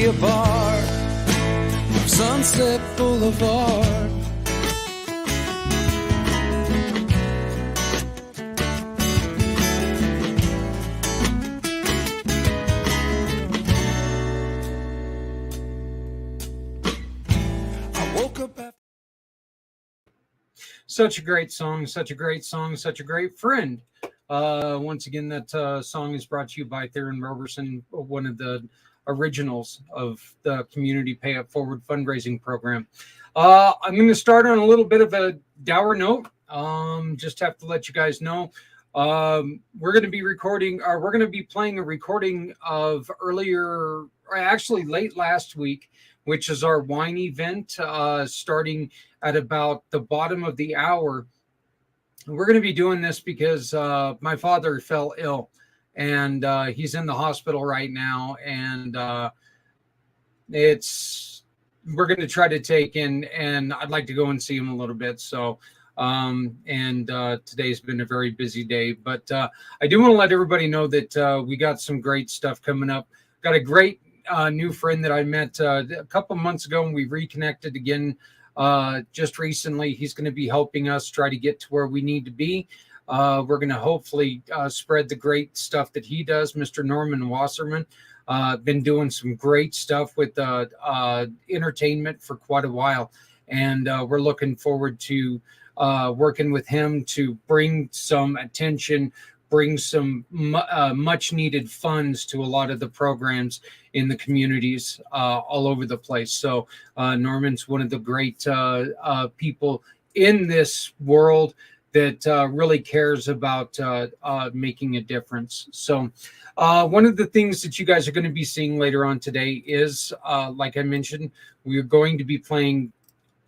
be a part of Sunset Boulevard. I woke up after Such a great song, such a great song, such a great friend. Once again, that song is brought to you by Theron Roberson, one of the originals of the Community Pay It Forward fundraising program. I'm going to start on a little bit of a dour note. Just have to let you guys know. We're going to be playing a recording of late last week, which is our wine event, starting at about the bottom of the hour. We're going to be doing this because my father fell ill, and he's in the hospital right now, and we're going to try to take in, and I'd like to go and see him a little bit. So, today's been a very busy day, but I do want to let everybody know that we got some great stuff coming up. Got a great new friend that I met a couple months ago, and we reconnected again just recently. He's going to be helping us try to get to where we need to be. We're going to hopefully spread the great stuff that he does. Mr. Norman Wasserman been doing some great stuff with entertainment for quite a while, and we're looking forward to working with him to bring some attention, bring some much needed funds to a lot of the programs in the communities all over the place. So Norman's one of the great people in this world that really cares about making a difference. So one of the things that you guys are going to be seeing later on today is, like I mentioned, we're going to be playing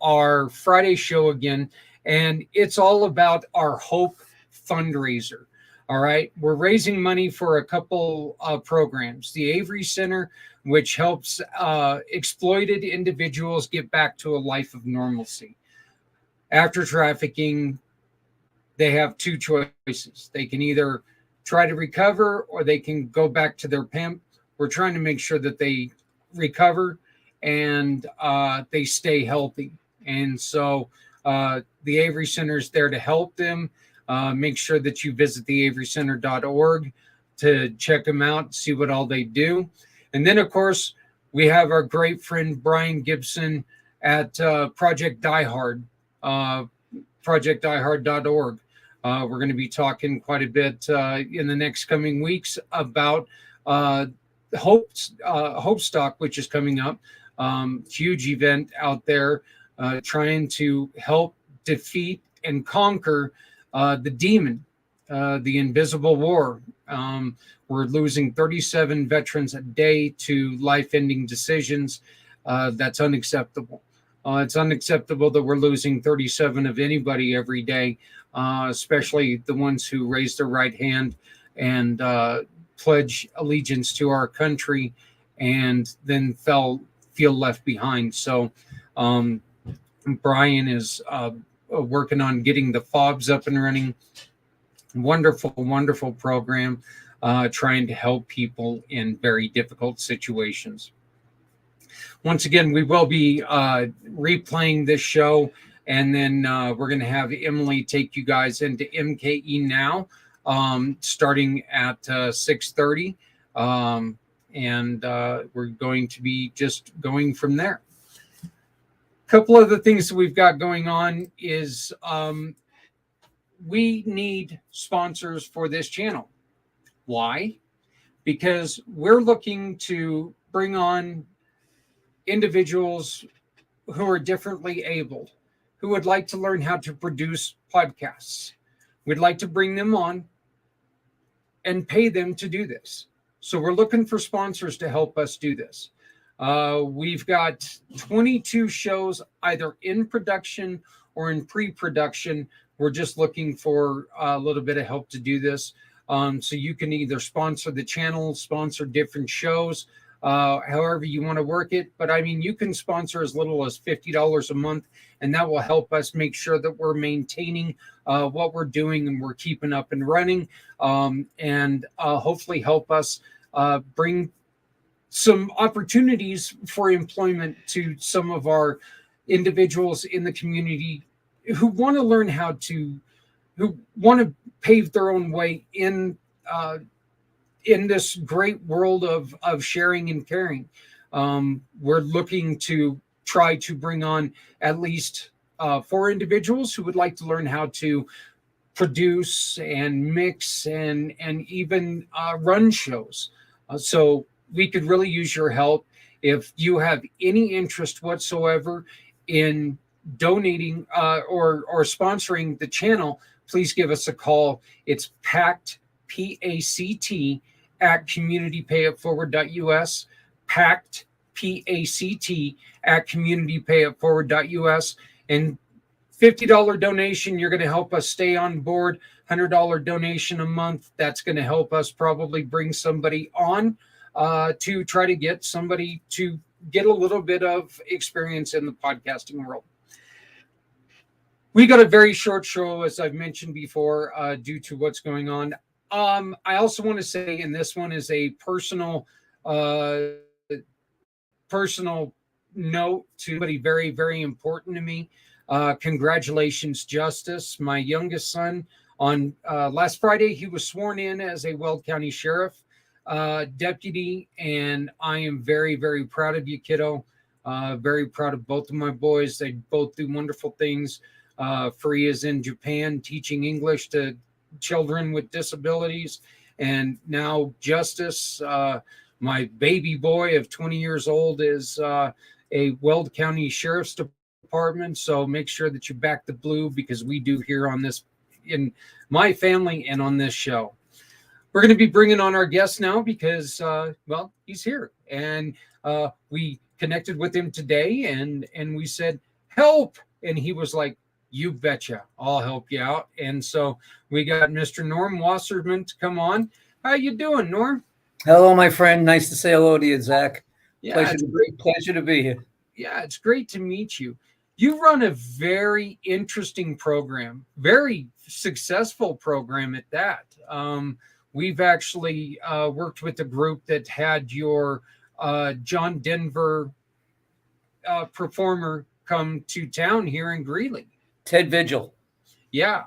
our Friday show again, and it's all about our Hope fundraiser. All right, we're raising money for a couple programs. The Avery Center, which helps exploited individuals get back to a life of normalcy. After trafficking, they have two choices. They can either try to recover or they can go back to their pimp. We're trying to make sure that they recover and they stay healthy. And so the Avery Center is there to help them. Make sure that you visit theaverycenter.org to check them out, see what all they do. And then, of course, we have our great friend Brian Gibson at Project Die Hard, projectdiehard.org. We're going to be talking quite a bit in the next coming weeks about Hope Stock, which is coming up. Huge event out there trying to help defeat and conquer the demon, the invisible war. We're losing 37 veterans a day to life-ending decisions. That's unacceptable. It's unacceptable that we're losing 37 of anybody every day, especially the ones who raise their right hand and pledge allegiance to our country and then feel left behind. So Brian is working on getting the FOBs up and running. Wonderful, wonderful program, trying to help people in very difficult situations. Once again, we will be replaying this show, and then we're going to have Emily take you guys into MKE Now, starting at 6:30, and we're going to be just going from there. Couple of the things that we've got going on is we need sponsors for this channel. Why? Because we're looking to bring on individuals who are differently abled, who would like to learn how to produce podcasts. We'd like to bring them on and pay them to do this. So we're looking for sponsors to help us do this. We've got 22 shows either in production or in pre-production. We're just looking for a little bit of help to do this. So you can either sponsor the channel, sponsor different shows, however you want to work it. But I mean, you can sponsor as little as $50 a month, and that will help us make sure that we're maintaining what we're doing and we're keeping up and running, and hopefully help us bring some opportunities for employment to some of our individuals in the community who want to learn how to, who want to pave their own way uh, in this great world of sharing and caring. We're looking to try to bring on at least 4 individuals who would like to learn how to produce and mix and even run shows. So we could really use your help if you have any interest whatsoever in donating or sponsoring the channel. Please give us a call. It's PACT, PACT at communitypayitforward.us, PACT, PACT at communitypayitforward.us, and $50 donation, you're going to help us stay on board. $100 donation a month, that's going to help us probably bring somebody on to try to get somebody to get a little bit of experience in the podcasting world. We got a very short show, as I've mentioned before, due to what's going on. I also want to say, and this one is a personal note to somebody very, very important to me. Congratulations, Justice, my youngest son. On last Friday, he was sworn in as a Weld County Sheriff deputy, and I am very, very proud of you, kiddo. Very proud of both of my boys. They both do wonderful things. Free is in Japan teaching English to children with disabilities, and now Justice, my baby boy of 20 years old, is a Weld County Sheriff's Department. So make sure that you back the blue, because we do here on this, in my family and on this show. We're going to be bringing on our guest now because, well, he's here, and we connected with him today, and we said, help. And he was like, you betcha, I'll help you out. And so we got Mr. Norm Wasserman to come on. How you doing, Norm? Hello, my friend. Nice to say hello to you, Zach. Yeah, Pleasure to be here. Yeah, it's great to meet you. You run a very interesting program, very successful program at that. We've actually worked with a group that had your John Denver performer come to town here in Greeley. Ted Vigil. Yeah.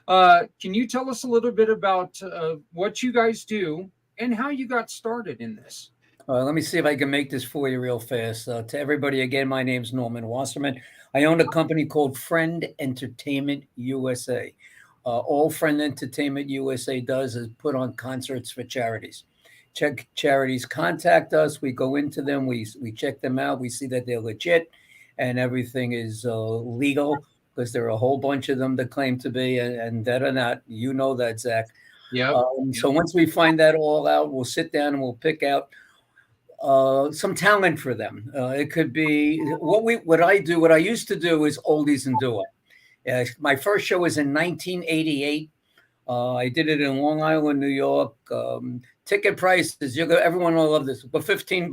Can you tell us a little bit about what you guys do and how you got started in this? Let me see if I can make this for you real fast. To everybody, again, my name's Norman Wasserman. I own a company called Friend Entertainment USA. All Friend Entertainment USA does is put on concerts for charities. Charities contact us. We go into them. We check them out. We see that they're legit and everything is legal, because there are a whole bunch of them that claim to be, and that are not. You know that, Zach. Yeah. So once we find that all out, we'll sit down and we'll pick out some talent for them. It could be what I used to do is oldies and do it. My first show was in 1988. I did it in Long Island, New York. Ticket prices, everyone will love this, but $15.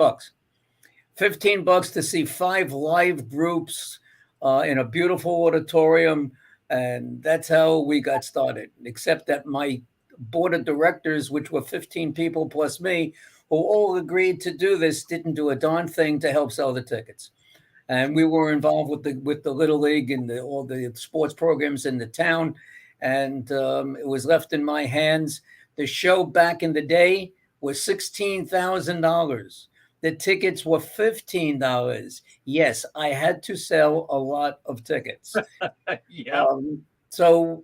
$15 to see 5 live groups in a beautiful auditorium. And that's how we got started, except that my board of directors, which were 15 people plus me, who all agreed to do this, didn't do a darn thing to help sell the tickets. And we were involved with the Little League and all the sports programs in the town. And it was left in my hands. The show back in the day was $16,000. The tickets were $15. Yes, I had to sell a lot of tickets. Yeah. So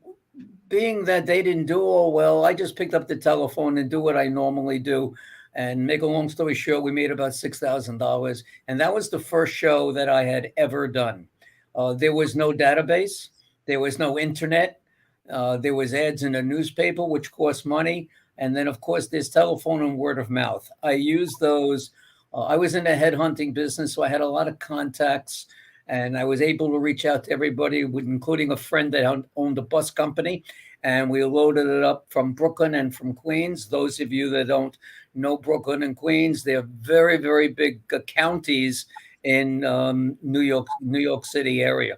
being that they didn't do all well, I just picked up the telephone and do what I normally do. And make a long story short, we made about $6,000. And that was the first show that I had ever done. There was no database. There was no internet. There was ads in a newspaper, which cost money. And then, of course, there's telephone and word of mouth. I used those. I was in the headhunting business, so I had a lot of contacts. And I was able to reach out to everybody, including a friend that owned a bus company. And we loaded it up from Brooklyn and from Queens. Those of you that don't know Brooklyn and Queens, they're very, very big counties in New York City area.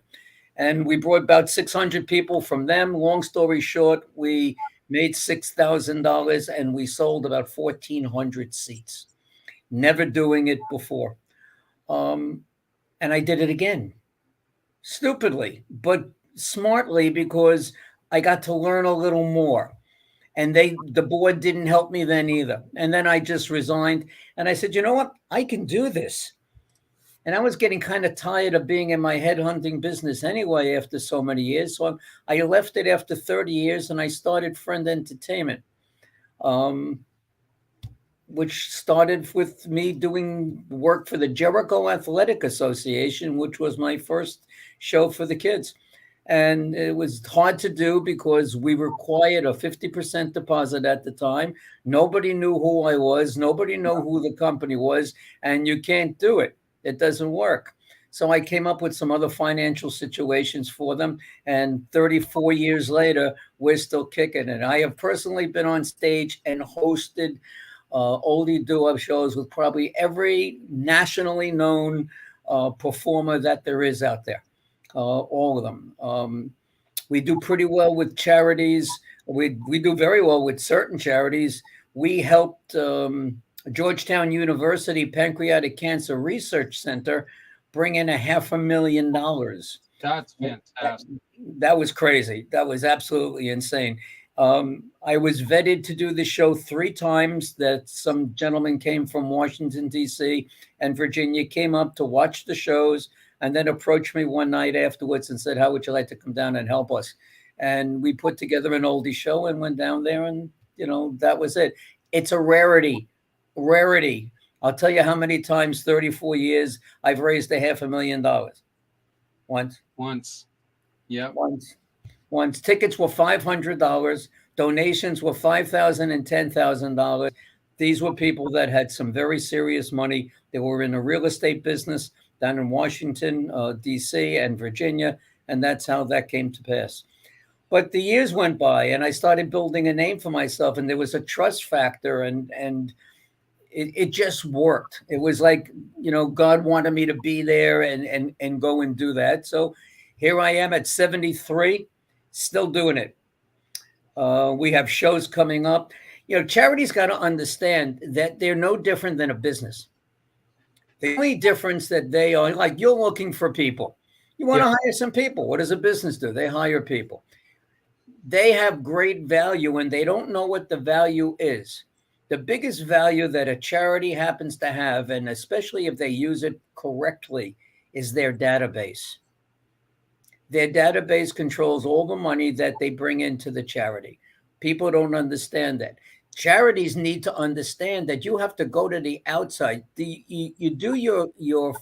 And we brought about 600 people from them. Long story short, we made $6,000 and we sold about 1,400 seats. never doing it before. And I did it again, stupidly, but smartly, because I got to learn a little more. And the board didn't help me then either. And then I just resigned. And I said, you know what? I can do this. And I was getting kind of tired of being in my headhunting business anyway after so many years. So I left it after 30 years and I started Friend Entertainment, which started with me doing work for the Jericho Athletic Association, which was my first show for the kids. And it was hard to do because we required a 50% deposit at the time. Nobody knew who I was. Nobody knew who the company was. And you can't do it. It doesn't work. So I came up with some other financial situations for them. And 34 years later, we're still kicking it. I have personally been on stage and hosted oldie doo-wop shows with probably every nationally known performer that there is out there. All of them. We do pretty well with charities. We do very well with certain charities. We helped Georgetown University Pancreatic Cancer Research Center bring in $500,000. That's fantastic. That was crazy. That was absolutely insane. I was vetted to do the show 3 times. That some gentleman came from Washington, D.C. and Virginia, came up to watch the shows, and then approached me one night afterwards and said, how would you like to come down and help us? And we put together an oldie show and went down there, and, that was it. It's a rarity. I'll tell you how many times, 34 years, I've raised $500,000. Once. Yeah. Once. Tickets were $500. Donations were $5,000 and $10,000. These were people that had some very serious money. They were in the real estate business down in Washington, D.C. and Virginia, and that's how that came to pass. But the years went by, and I started building a name for myself, and there was a trust factor, and it just worked. It was like, God wanted me to be there and go and do that. So here I am at 73, still doing it. We have shows coming up. Charities got to understand that they're no different than a business. The only difference that they are, like, you're looking for people. You want to hire some people. What does a business do? They hire people. They have great value, and they don't know what the value is. The biggest value that a charity happens to have, and especially if they use it correctly, is their database. Their database controls all the money that they bring into the charity. People don't understand that. Charities need to understand that you have to go to the outside. You do your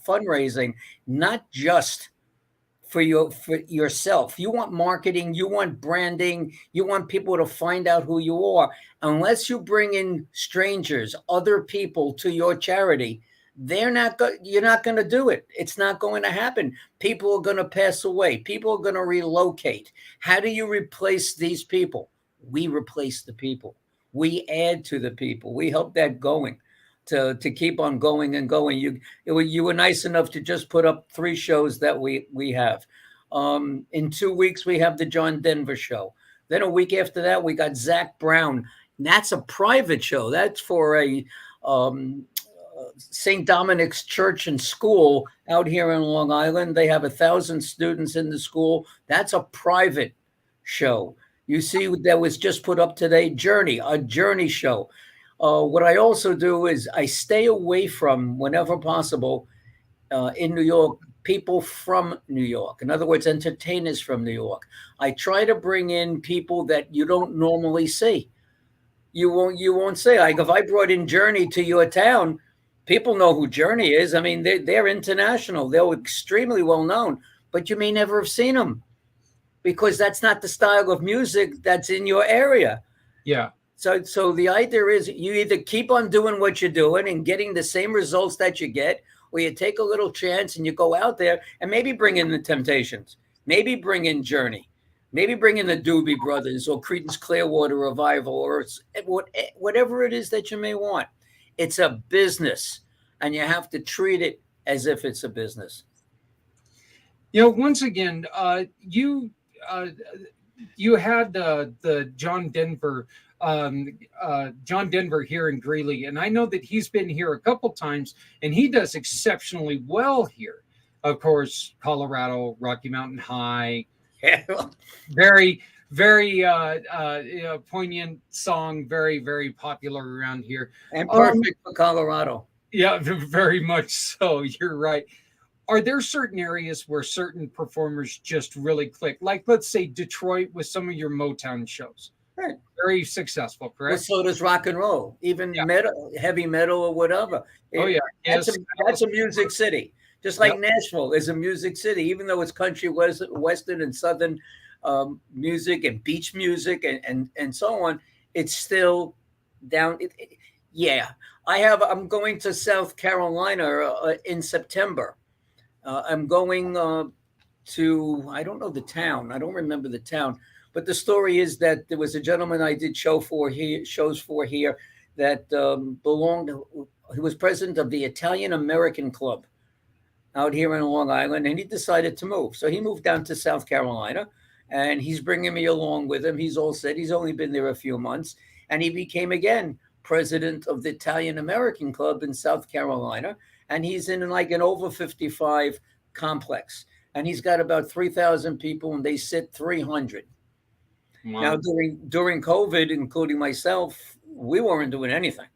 fundraising not just for yourself. You want marketing, you want branding, you want people to find out who you are. Unless you bring in strangers, other people to your charity, you're not going to do it. It's not going to happen. People are going to pass away. People are going to relocate. How do you replace these people? We replace the people. We add to the people. We help that going to keep on going and going. You were nice enough to just put up 3 shows that we have. In 2 weeks, we have the John Denver show. Then a week after that, we got Zach Brown. And that's a private show. That's for a St. Dominic's Church and School out here in Long Island. They have 1,000 students in the school. That's a private show. You see, that was just put up today, a Journey show. What I also do is I stay away from, whenever possible, in New York, people from New York. In other words, entertainers from New York. I try to bring in people that you don't normally see. You won't say, like, if I brought in Journey to your town, people know who Journey is. I mean, they're international. They're extremely well known, but you may never have seen them because that's not the style of music that's in your area. Yeah. So the idea is you either keep on doing what you're doing and getting the same results that you get, or you take a little chance and you go out there and maybe bring in the Temptations, maybe bring in Journey, maybe bring in the Doobie Brothers or Creedence Clearwater Revival, or whatever it is that you may want. It's a business, and you have to treat it as if it's a business. Once again, you had the John Denver John Denver here in Greeley, and I know that he's been here a couple times, and he does exceptionally well here. Of course, Colorado, Rocky Mountain High, very, very poignant song, very, very popular around here, and perfect for Colorado. Yeah, very much so. You're right. Are there certain areas where certain performers just really click? Like, let's say Detroit with some of your Motown shows. Right. Very successful, correct? Well, so does rock and roll, even metal, heavy metal or whatever. That's a music city. Just like Nashville is a music city, even though it's country, western, and southern music and beach music and so on. It's still down. I'm going to South Carolina in September. I'm going to, I don't know the town. I don't remember the town. But the story is that there was a gentleman I did shows for here that he was president of the Italian American Club out here in Long Island, and he decided to move. So he moved down to South Carolina, and he's bringing me along with him. He's all set. He's only been there a few months, and he became again president of the Italian American Club in South Carolina, and he's in like an over 55 complex, and he's got about 3,000 people, and they sit 300. Wow. Now during COVID, including myself, we weren't doing anything.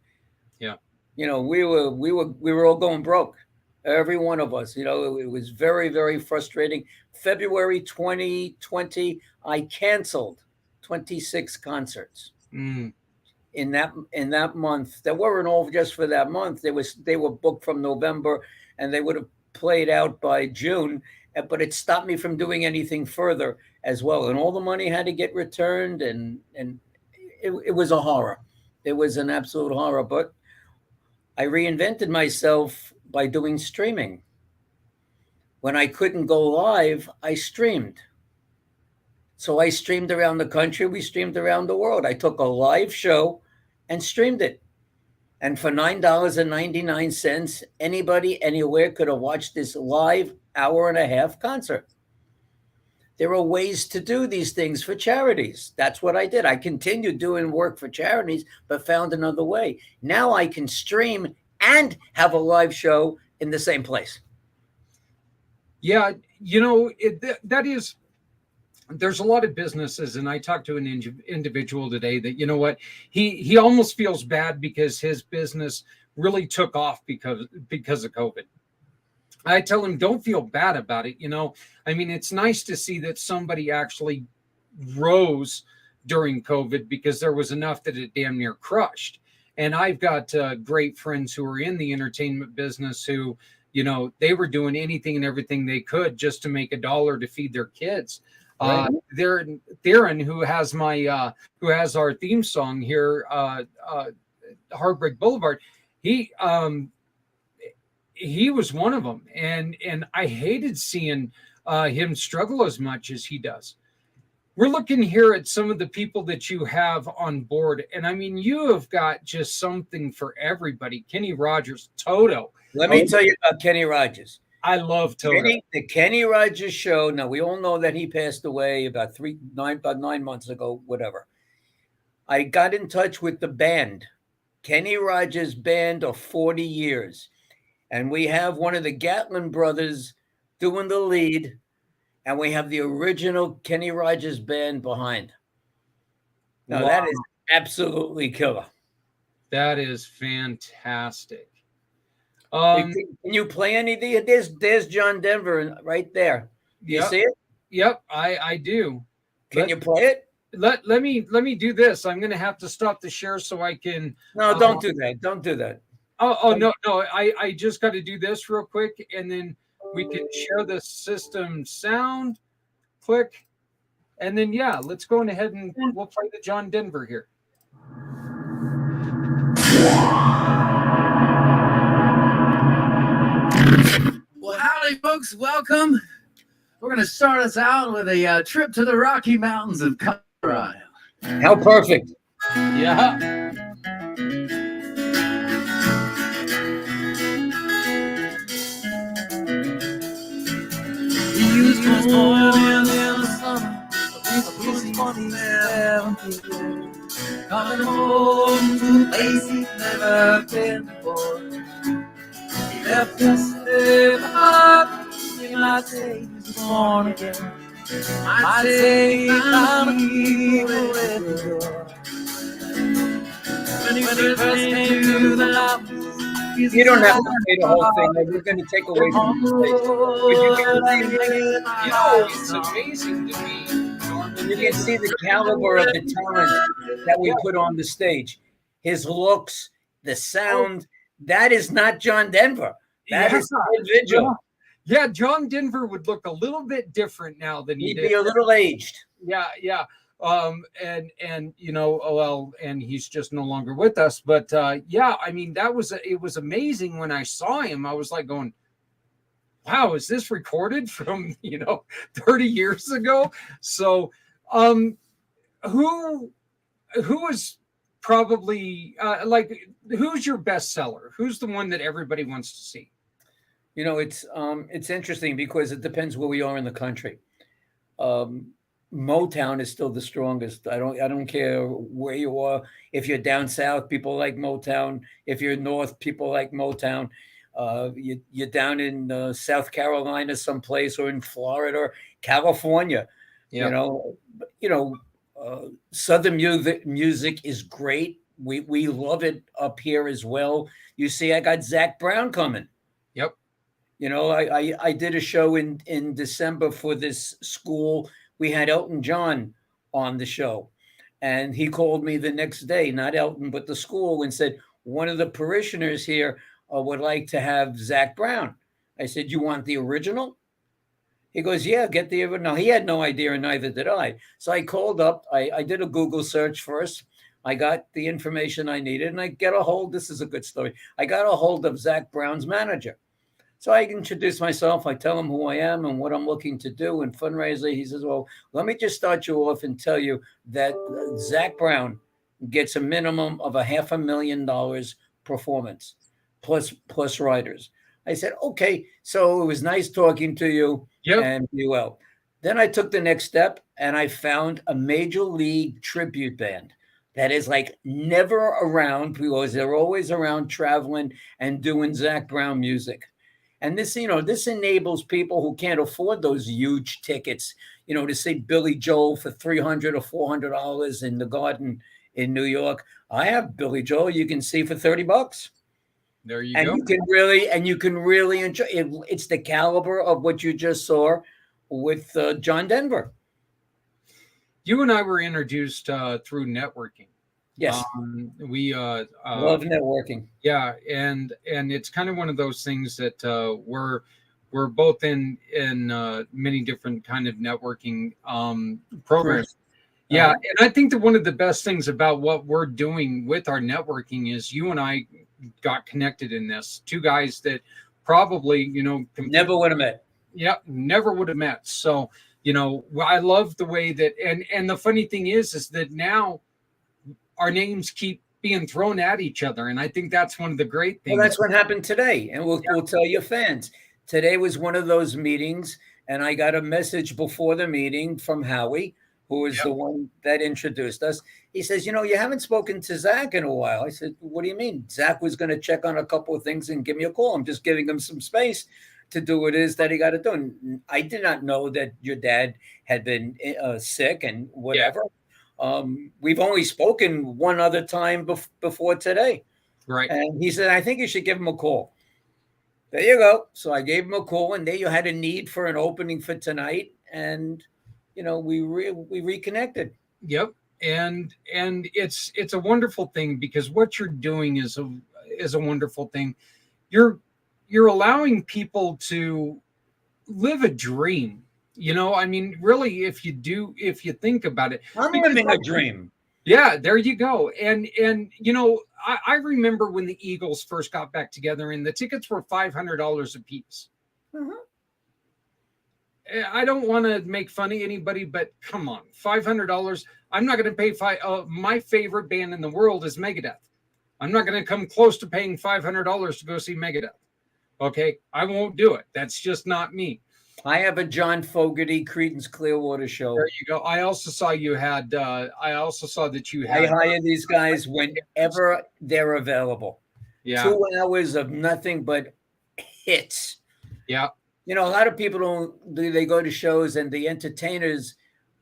Yeah, we were all going broke. Every one of us. It was very, very frustrating. February 2020, I canceled 26 concerts. In that month. That weren't all just for that month. They were booked from November, and they would have played out by June. But it stopped me from doing anything further as well. And all the money had to get returned, and it was a horror. It was an absolute horror. But I reinvented myself by doing streaming. When I couldn't go live, I streamed. So I streamed around the country. We streamed around the world. I took a live show and streamed it. And for $9.99, anybody anywhere could have watched this live hour-and-a-half concert. There are ways to do these things for charities. That's what I did. I continued doing work for charities, but found another way. Now I can stream and have a live show in the same place. Yeah, there's a lot of businesses, and I talked to an individual today that, he almost feels bad because his business really took off because of COVID. I tell him, don't feel bad about it. It's nice to see that somebody actually rose during COVID, because there was enough that it damn near crushed. And I've got great friends who are in the entertainment business who, they were doing anything and everything they could just to make $1 to feed their kids. Right. Theron, who has our theme song here, Heartbreak Boulevard, he was one of them, and I hated seeing him struggle as much as he does. We're looking here at some of the people that you have on board, and you have got just something for everybody. Kenny Rogers, Toto. Let me tell you about Kenny Rogers. I love Toto. The Kenny Rogers show. Now, we all know that he passed away about 9 months ago, whatever. I got in touch with the band, Kenny Rogers Band of 40 years. And we have one of the Gatlin brothers doing the lead. And we have the original Kenny Rogers Band behind. Now, wow. That is absolutely killer. That is fantastic. Can you play any of these? There's John Denver right there. You see it? Yep, I do. Can you play it? Let me do this. I'm going to have to stop the share so I can. No, don't do that. Don't do that. No. I just got to do this real quick, and then we can share the system sound. Click, and then let's go ahead and we'll play the John Denver here. Well, howdy, folks. Welcome. We're going to start us out with a trip to the Rocky Mountains of Colorado. How perfect. Yeah. He was born in the summer of 1970. coming home to a place he'd never been before. He left us there behind. He might say he's born again. Might say he found evil at the door. When he first came to the house, You don't have to say the whole thing. We're going to take away from the stage. It's amazing to me, Norman. You can see the caliber of the talent that we put on the stage. His looks, the sound. That is not John Denver. That is an individual. Yeah, John Denver would look a little bit different now than he He'd did. be a little aged. Yeah. And you know, well, and he's just no longer with us. But yeah, I mean, it was amazing when I saw him. I was like going, wow, is this recorded from 30 years ago? So who is probably who's your bestseller? Who's the one that everybody wants to see? It's interesting because it depends where we are in the country. Motown is still the strongest. I don't care where you are. If you're down south, people like Motown. If you're north, people like Motown. You're down in South Carolina someplace, or in Florida or California. Yeah. Southern music is great. We love it up here as well. You see, I got Zach Brown coming. Yep. I did a show in December for this school. We had Elton John on the show, and he called me the next day, not Elton, but the school, and said, one of the parishioners here would like to have Zach Brown. I said, you want the original? He goes, yeah, get the original. He had no idea, and neither did I. So I called up. I did a Google search first. I got the information I needed, and this is a good story. I got a hold of Zach Brown's manager. So I introduce myself. I tell him who I am and what I'm looking to do and fundraiser. He says, well, let me just start you off and tell you that Zach Brown gets a minimum of $500,000 performance plus writers. I said, okay. So it was nice talking to you. Yep. And be well. Then I took the next step and I found a major league tribute band that is like never around, because they're always around traveling and doing Zach Brown music. And this enables people who can't afford those huge tickets, to see Billy Joel for $300 or $400 in the Garden in New York. I have Billy Joel you can see for $30. There you go. You can really enjoy it. It's the caliber of what you just saw with John Denver. You and I were introduced through networking. Yes. We love networking. Yeah, and it's kind of one of those things that we're both in many different kind of networking programs. Yeah, and I think that one of the best things about what we're doing with our networking is you and I got connected in this. Two guys that probably never would have met. Yeah, never would have met. So I love the way that, and the funny thing is that now our names keep being thrown at each other. And I think that's one of the great things. Well, that's what happened today. And we'll tell your fans. Today was one of those meetings. And I got a message before the meeting from Howie, who is the one that introduced us. He says, you haven't spoken to Zach in a while. I said, what do you mean? Zach was going to check on a couple of things and give me a call. I'm just giving him some space to do what it is that he got to do. And I did not know that your dad had been sick and whatever. Yeah. We've only spoken one other time before today. Right. And he said, I think you should give him a call. There you go. So I gave him a call, and there you had a need for an opening for tonight. And, we reconnected. Yep. And it's a wonderful thing, because what you're doing is a wonderful thing. You're allowing people to live a dream. Really, if you think about it, I'm living a dream. Yeah, there you go. And I remember when the Eagles first got back together, and the tickets were $500 a piece. Mm-hmm. I don't want to make fun of anybody, but come on, $500. I'm not going to pay my favorite band in the world is Megadeth. I'm not going to come close to paying $500 to go see Megadeth. Okay, I won't do it. That's just not me. I have a John Fogerty Creedence Clearwater show. There you go. I also saw you had. I also saw that you I had. hire these guys whenever they're available. Yeah. 2 hours of nothing but hits. Yeah. You know, a lot of people don't. They go to shows and the entertainers,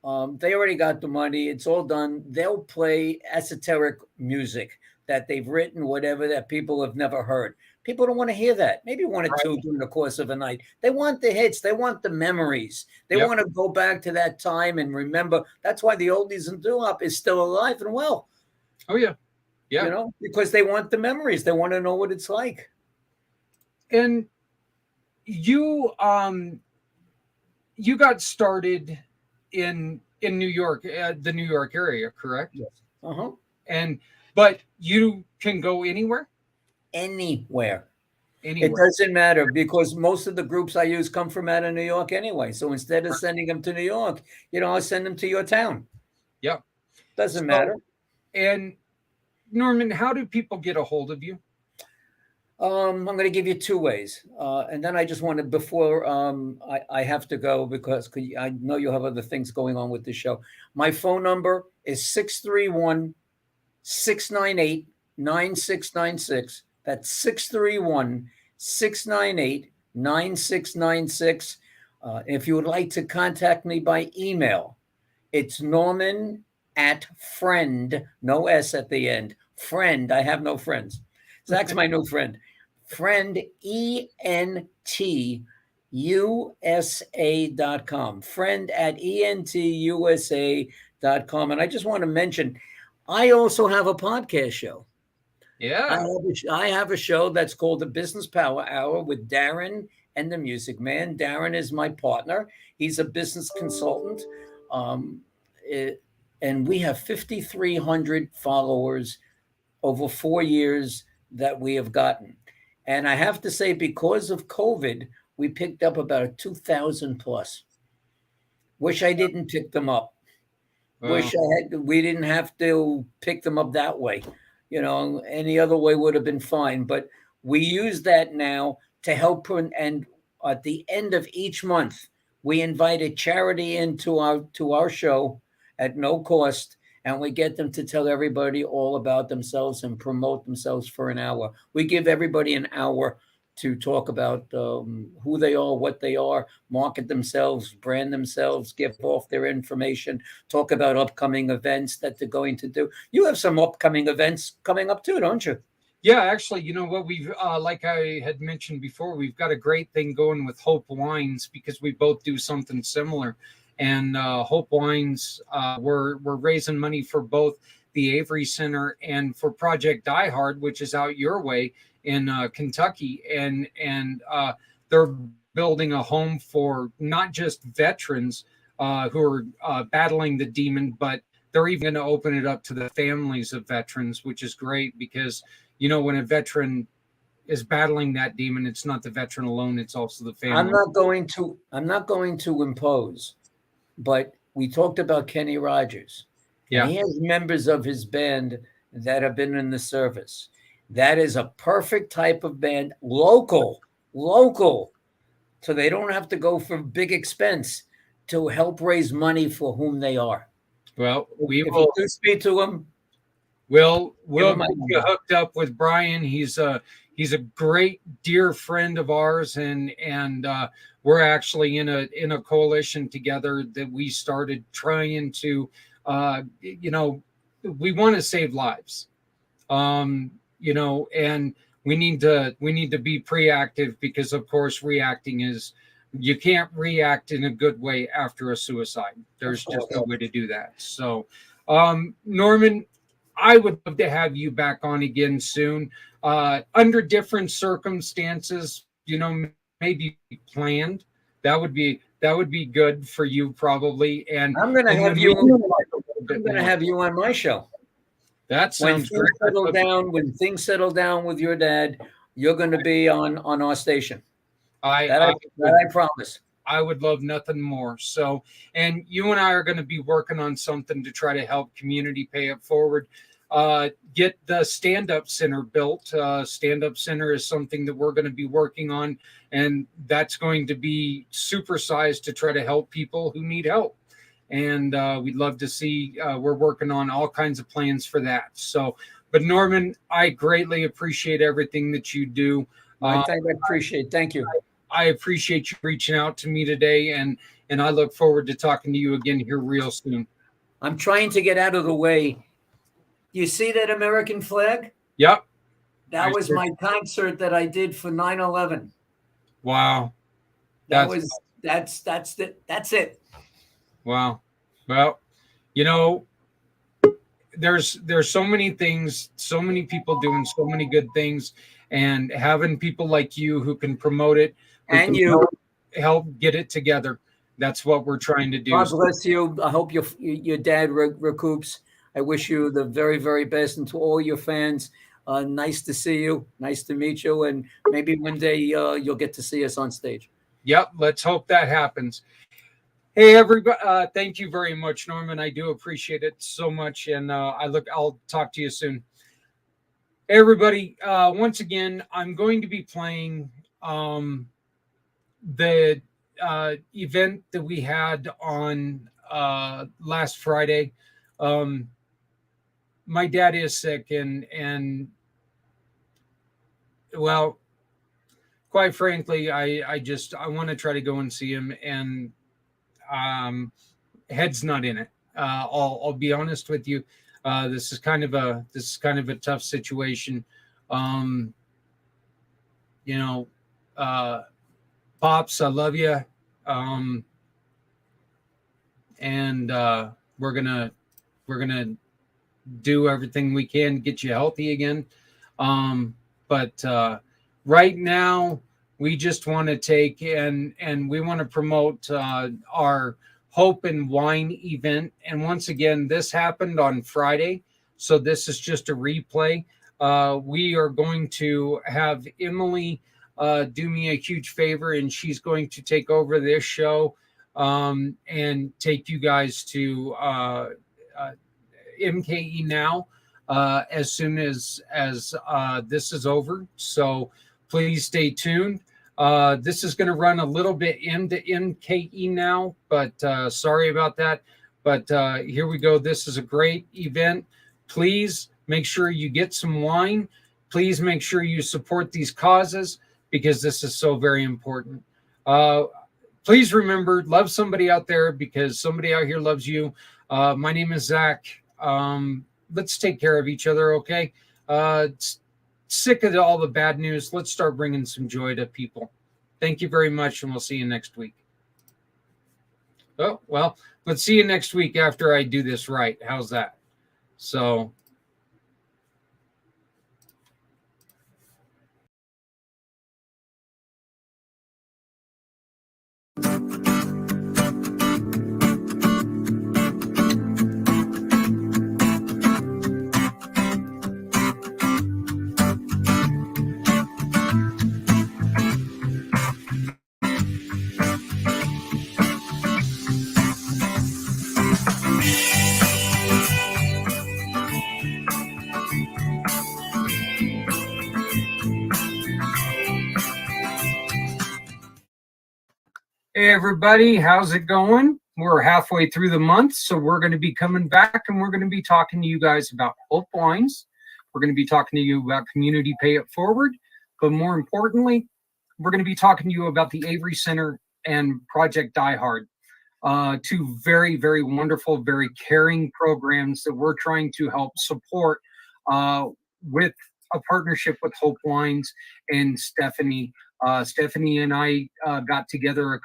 they already got the money. It's all done. They'll play esoteric music that they've written, whatever, that people have never heard. People don't want to hear that. Maybe one or two during the course of a night. They want the hits. They want the memories. They want to go back to that time and remember. That's why the oldies and doo-wop is still alive and well. Oh yeah, yeah. You know, because they want the memories. They want to know what it's like. And you got started in New York, the New York area, correct? Yes. But you can go anywhere? Anywhere. Anywhere. It doesn't matter because most of the groups I use come from out of New York anyway. So instead of sending them to New York, you know, I'll send them to your town. Yeah. Doesn't matter. And Norman, how do people get a hold of you? I'm going to give you 2 ways. And then I just want to, before I have to go because I know you have other things going on with this show. My phone number is 631-698-9696. That's 631-698-9696. If you would like to contact me by email, it's Norman@friend, no S at the end. Friend, I have no friends. Zach's my new friend. Friend, ENTUSA.com. Friend@ENTUSA.com. And I just want to mention, I also have a podcast show. Yeah. I have a show that's called the Business Power Hour with Darren and the Music Man. Darren is my partner. He's a business consultant. And we have 5,300 followers over 4 years that we have gotten. And I have to say, because of COVID, we picked up about 2,000 plus. Wish I didn't pick them up. Wow. Wish we didn't have to pick them up that way. You know, any other way would have been fine. But we use that now to help. And at the end of each month, we invite a charity into our show at no cost. And we get them to tell everybody all about themselves and promote themselves for an hour. We give everybody an hour to talk about who they are, what they are, market themselves, brand themselves, give off their information, talk about upcoming events that they're going to do. You have some upcoming events coming up too, don't you? Yeah, actually, you know what, we've like I had mentioned before, we've got a great thing going with Hope Wines because we both do something similar. And Hope Wines, we're raising money for both the Avery Center and for Project Die Hard, which is out your way in Kentucky. And they're building a home for not just veterans who are battling the demon, but they're even going to open it up to the families of veterans, which is great because, you know, when a veteran is battling that demon, it's not the veteran alone, it's also the family. I'm not going to impose. But we talked about Kenny Rogers. Yeah. And he has members of his band that have been in the service. That is a perfect type of band, local. So they don't have to go for big expense to help raise money for whom they are. Well, if you do speak to them, we'll get you hooked up with Brian. He's a great dear friend of ours, and we're actually in a coalition together that we started trying to, you know, we want to save lives, you know, and we need to be proactive because, of course, reacting is, you can't react in a good way after a suicide. There's just no way to do that. So, Norman, I would love to have you back on again soon, under different circumstances, you know, maybe planned. That would be good for you probably. And I'm going to have you. I'm going to have you on my show. That sounds great. When things settle down with your dad, you're going to be on our station. I promise. I would love nothing more. So, and you and I are going to be working on something to try to help community pay it forward. get the stand-up center built. Stand-up center is something that we're going to be working on, and that's going to be supersized to try to help people who need help. And we'd love to see, we're working on all kinds of plans for that. So, but Norman, I greatly appreciate everything that you do. I appreciate. Thank you. I appreciate you reaching out to me today, and I look forward to talking to you again here real soon. I'm trying to get out of the way. You see that American flag? Yep. That was my concert that I did for 9/11. Wow. That's it. Wow. Well, you know, there's so many things, so many people doing so many good things, and having people like you who can promote it and you help get it together. That's what we're trying to do. God bless you. I hope your dad recoups. I wish you the very, very best, and to all your fans. Nice to see you. Nice to meet you. And maybe one day you'll get to see us on stage. Yep. Let's hope that happens. Hey, everybody. Thank you very much, Norman. I do appreciate it so much. And I'll talk to you soon. Hey, everybody. Once again, I'm going to be playing the event that we had on last Friday. My dad is sick, and well, quite frankly, I want to try to go and see him, and head's not in it. I'll be honest with you. This is kind of a tough situation. Pops, I love you. And we're gonna do everything we can to get you healthy again. But right now we just want to take and we want to promote our Hope and Wine event. And once again, this happened on Friday, so this is just a replay. We are going to have Emily do me a huge favor, and she's going to take over this show and take you guys to MKE Now as soon as this is over. So please stay tuned. This is going to run a little bit into MKE Now, but sorry about that. But here we go. This is a great event. Please make sure you get some wine. Please make sure you support these causes, because this is so very important. Please remember, love somebody out there, because somebody out here loves you. My name is Zach. Let's take care of each other, okay? Sick of all the bad news. Let's start bringing some joy to people. Thank you very much, and we'll see you next week. Oh, well, let's see you next week after I do this right. How's that? So... Hey, everybody, how's it going? We're halfway through the month, so we're going to be coming back, and we're going to be talking to you guys about Hope Wines. We're going to be talking to you about Community Pay It Forward, but more importantly, we're going to be talking to you about the Avery Center and Project Die Hard, two very, very wonderful, very caring programs that we're trying to help support with a partnership with Hope Wines and Stephanie. Stephanie and I got together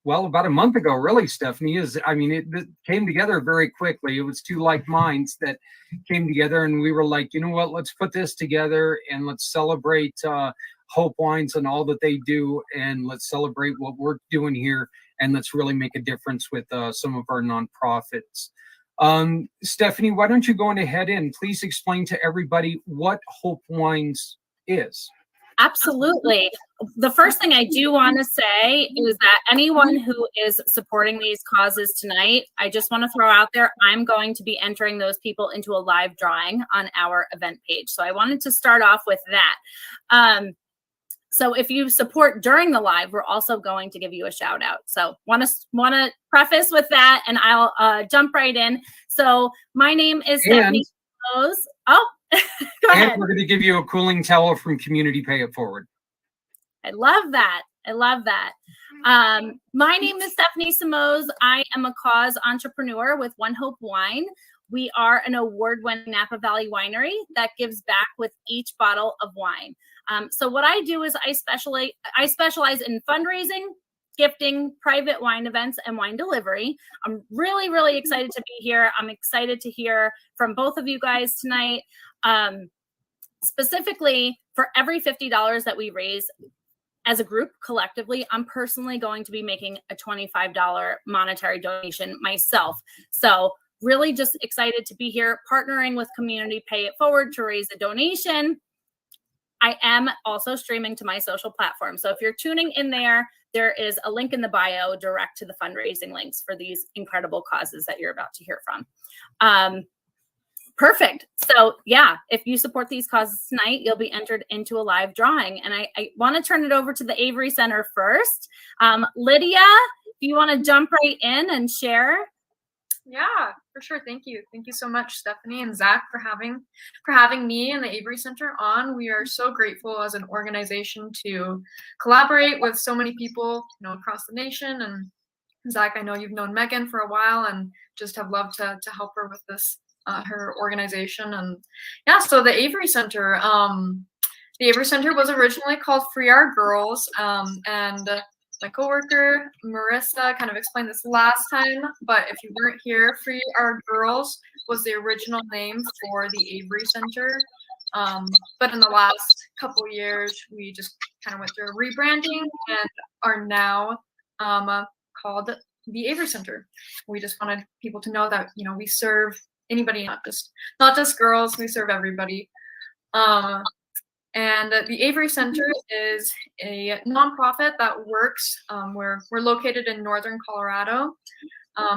about a month ago, really. Stephanie it came together very quickly. It was two like minds that came together, and we were like, you know what, let's put this together and let's celebrate Hope Wines and all that they do, and let's celebrate what we're doing here, and let's really make a difference with some of our nonprofits. Stephanie, why don't you go ahead and please explain to everybody what Hope Wines is? Absolutely. The first thing I do want to say is that anyone who is supporting these causes tonight, I just want to throw out there, I'm going to be entering those people into a live drawing on our event page. So I wanted to start off with that. So if you support during the live, we're also going to give you a shout out. So want to preface with that, and I'll jump right in. So my name is Stephanie Rose. Oh, go ahead. And we're going to give you a cooling towel from Community Pay It Forward. I love that. I love that. My name is Stephanie Simoes. I am a cause entrepreneur with One Hope Wine. We are an award-winning Napa Valley winery that gives back with each bottle of wine. So what I do is I specialize in fundraising, gifting, private wine events, and wine delivery. I'm really, really excited to be here. I'm excited to hear from both of you guys tonight. Specifically, for every $50 that we raise as a group collectively, I'm personally going to be making a $25 monetary donation myself. So really just excited to be here, partnering with Community Pay It Forward to raise a donation. I am also streaming to my social platform. So if you're tuning in there, there is a link in the bio direct to the fundraising links for these incredible causes that you're about to hear from. Perfect. So yeah, if you support these causes tonight, you'll be entered into a live drawing. And I want to turn it over to the Avery Center first. Lydia, if you want to jump right in and share. Yeah, for sure. Thank you. Thank you so much, Stephanie and Zach, for having me and the Avery Center on. We are so grateful as an organization to collaborate with so many people, across the nation. And Zach, I know you've known Megan for a while and just have loved to help her with this, her organization. And yeah, so the Avery Center, was originally called Free Our Girls, and my coworker Marissa kind of explained this last time, but if you weren't here, Free Our Girls was the original name for the Avery Center. But in the last couple years, we just kind of went through a rebranding and are now called the Avery Center. We just wanted people to know that we serve anybody, not just girls. We serve everybody. And the Avery Center is a nonprofit that works. We're located in northern Colorado,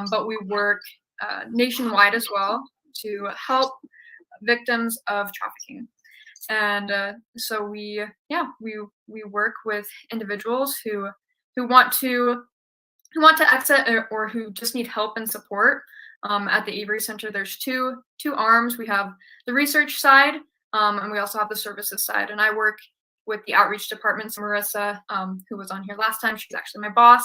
but we work nationwide as well to help victims of trafficking. And so we work with individuals who want to exit or who just need help and support. At the Avery Center, there's two arms. We have the research side. And we also have the services side. And I work with the outreach department. So Marissa, who was on here last time, she's actually my boss.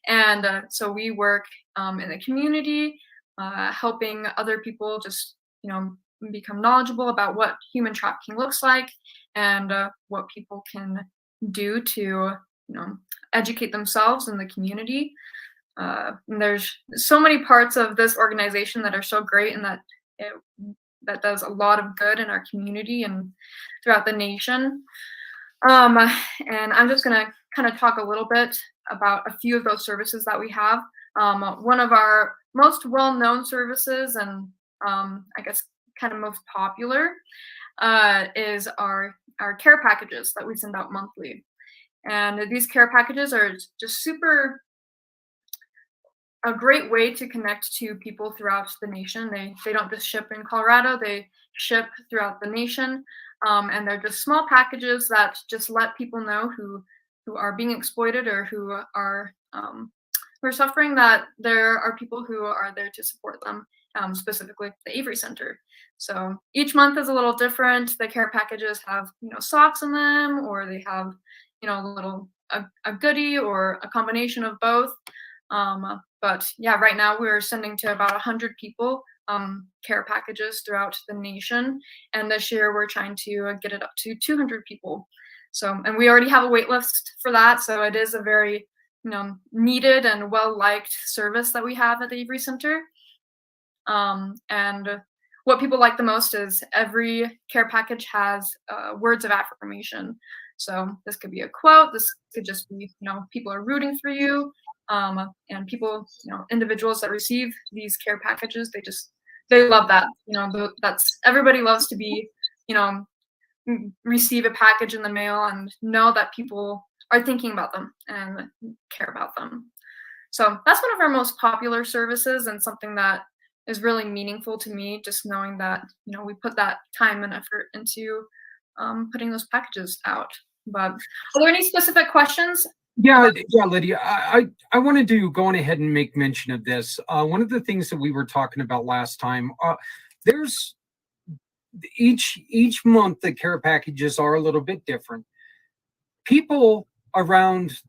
And so we work in the community, helping other people just, become knowledgeable about what human trafficking looks like and what people can do to, educate themselves in the community. And there's so many parts of this organization that are so great and that does a lot of good in our community and throughout the nation. And I'm just going to kind of talk a little bit about a few of those services that we have. One of our most well-known services and I guess kind of most popular is our care packages that we send out monthly. And these care packages are just a great way to connect to people throughout the nation. They don't just ship in Colorado, they ship throughout the nation. And they're just small packages that just let people know who are being exploited or who are suffering, that there are people who are there to support them, specifically the Avery Center. So each month is a little different. The care packages have, socks in them, or they have, a goodie or a combination of both. But yeah, right now we're sending to about 100 people care packages throughout the nation. And this year we're trying to get it up to 200 people. So, and we already have a wait list for that. So it is a very, needed and well-liked service that we have at the Avery Center. And what people like the most is every care package has words of affirmation. So this could be a quote. This could just be, people are rooting for you. And people, individuals that receive these care packages, they love that. That's everybody loves to be, receive a package in the mail and know that people are thinking about them and care about them. So that's one of our most popular services, and something that is really meaningful to me, just knowing that, you know, we put that time and effort into putting those packages out. But are there any specific questions? Yeah, Lydia, I wanted to go on ahead and make mention of this. One of the things that we were talking about last time, there's each month the care packages are a little bit different. People around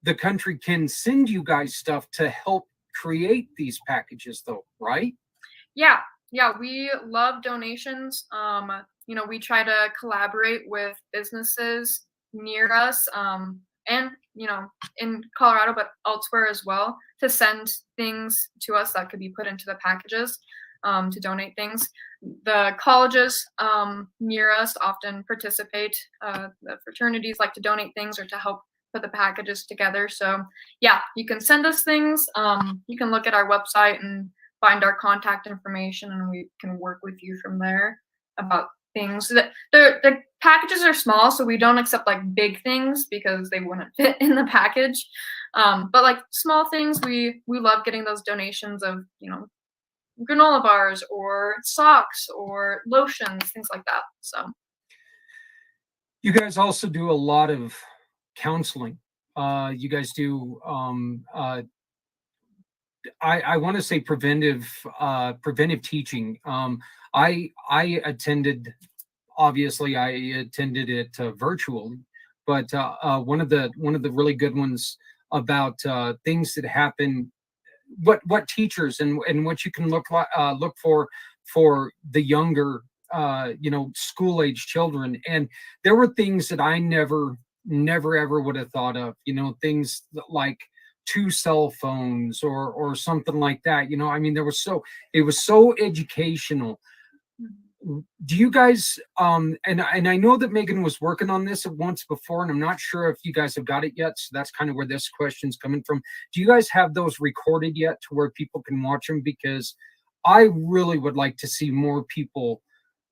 the country can send you guys stuff to help create these packages, though, right? Yeah, we love donations. You know, we try to collaborate with businesses near us, and, you know, in Colorado, but elsewhere as well, to send things to us that could be put into the packages, to donate things. The colleges near us often participate. The fraternities like to donate things or to help put the packages together. So yeah, you can send us things. You can look at our website and find our contact information, and we can work with you from there about things. The packages are small, so we don't accept like big things because they wouldn't fit in the package. But like small things, we love getting those donations of, you know, granola bars or socks or lotions, things like that. So you guys also do a lot of counseling. You guys do I want to say preventive teaching. I attended, obviously I attended it virtually, but one of the really good ones about things that happen, what teachers and what you can look for the younger you know, school age children. And there were things that I never ever would have thought of, you know, things like 2 cell phones or something like that. You know, I mean, it was so educational. Do you guys and I know that Megan was working on this once before, and I'm not sure if you guys have got it yet, so that's kind of where this question's coming from. Do you guys have those recorded yet to where people can watch them? Because I really would like to see more people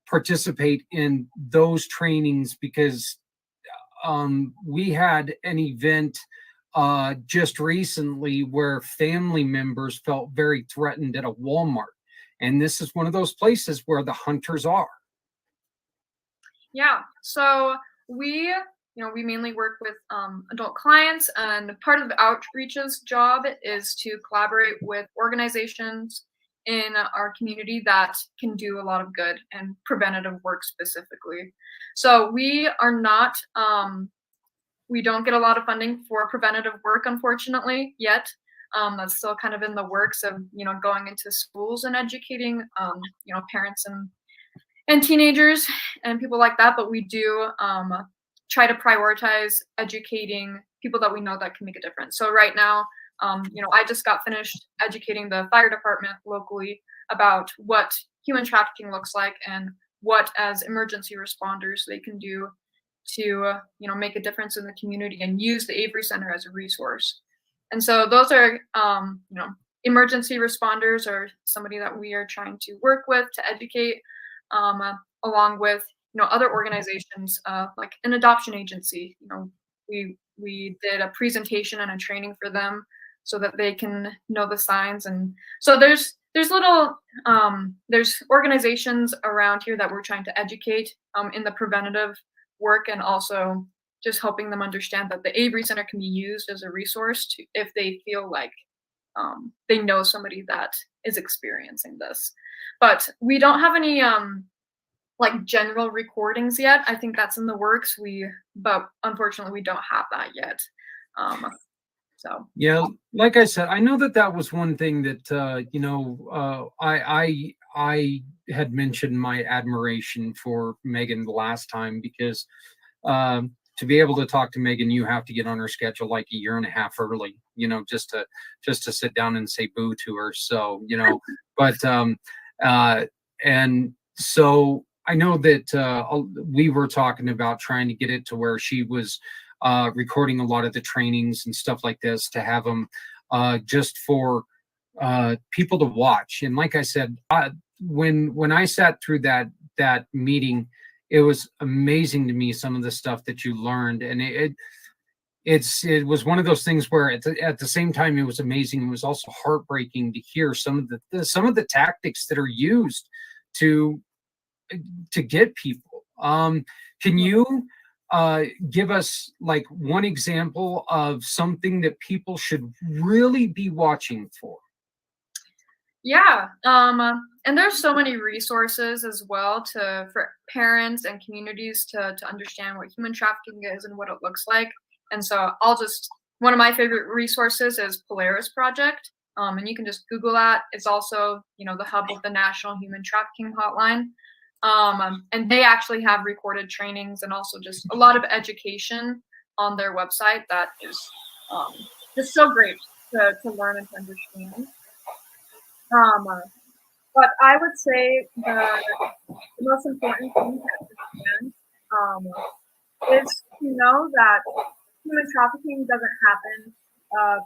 participate in those trainings, because we had an event just recently where family members felt very threatened at a Walmart. And this is one of those places where the hunters are. Yeah, so we mainly work with adult clients, and part of the Outreach's job is to collaborate with organizations in our community that can do a lot of good and preventative work specifically. So we are not, we don't get a lot of funding for preventative work, unfortunately, yet. That's still kind of in the works of, you know, going into schools and educating, you know, parents and teenagers and people like that. But we do try to prioritize educating people that we know that can make a difference. So right now, you know, I just got finished educating the fire department locally about what human trafficking looks like and what, as emergency responders, they can do to, you know, make a difference in the community and use the Avery Center as a resource. And so those are, you know, emergency responders are somebody that we are trying to work with to educate, along with, you know, other organizations like an adoption agency. You know, we did a presentation and a training for them so that they can know the signs. And so there's little there's organizations around here that we're trying to educate in the preventative work, and also just helping them understand that the Avery Center can be used as a resource to, if they feel like they know somebody that is experiencing this. But we don't have any like general recordings yet. I think that's in the works. But unfortunately we don't have that yet. So yeah, like I said, I know that was one thing that you know, I had mentioned my admiration for Megan the last time, because to be able to talk to Megan, you have to get on her schedule like a year and a half early, you know, just to sit down and say boo to her. So, you know, but and so I know that we were talking about trying to get it to where she was recording a lot of the trainings and stuff like this, to have them just for people to watch. And like I said, when I sat through that meeting, it was amazing to me, some of the stuff that you learned. And it was one of those things where at the same time it was amazing. It was also heartbreaking to hear some of the tactics that are used to get people. Can you give us like one example of something that people should really be watching for? Yeah, and there's so many resources as well for parents and communities to understand what human trafficking is and what it looks like. And so one of my favorite resources is Polaris Project, and you can just Google that. It's also, the hub of the National Human Trafficking Hotline, and they actually have recorded trainings and also just a lot of education on their website that is just so great to learn and to understand. But I would say the most important thing to understand is to know that human trafficking doesn't happen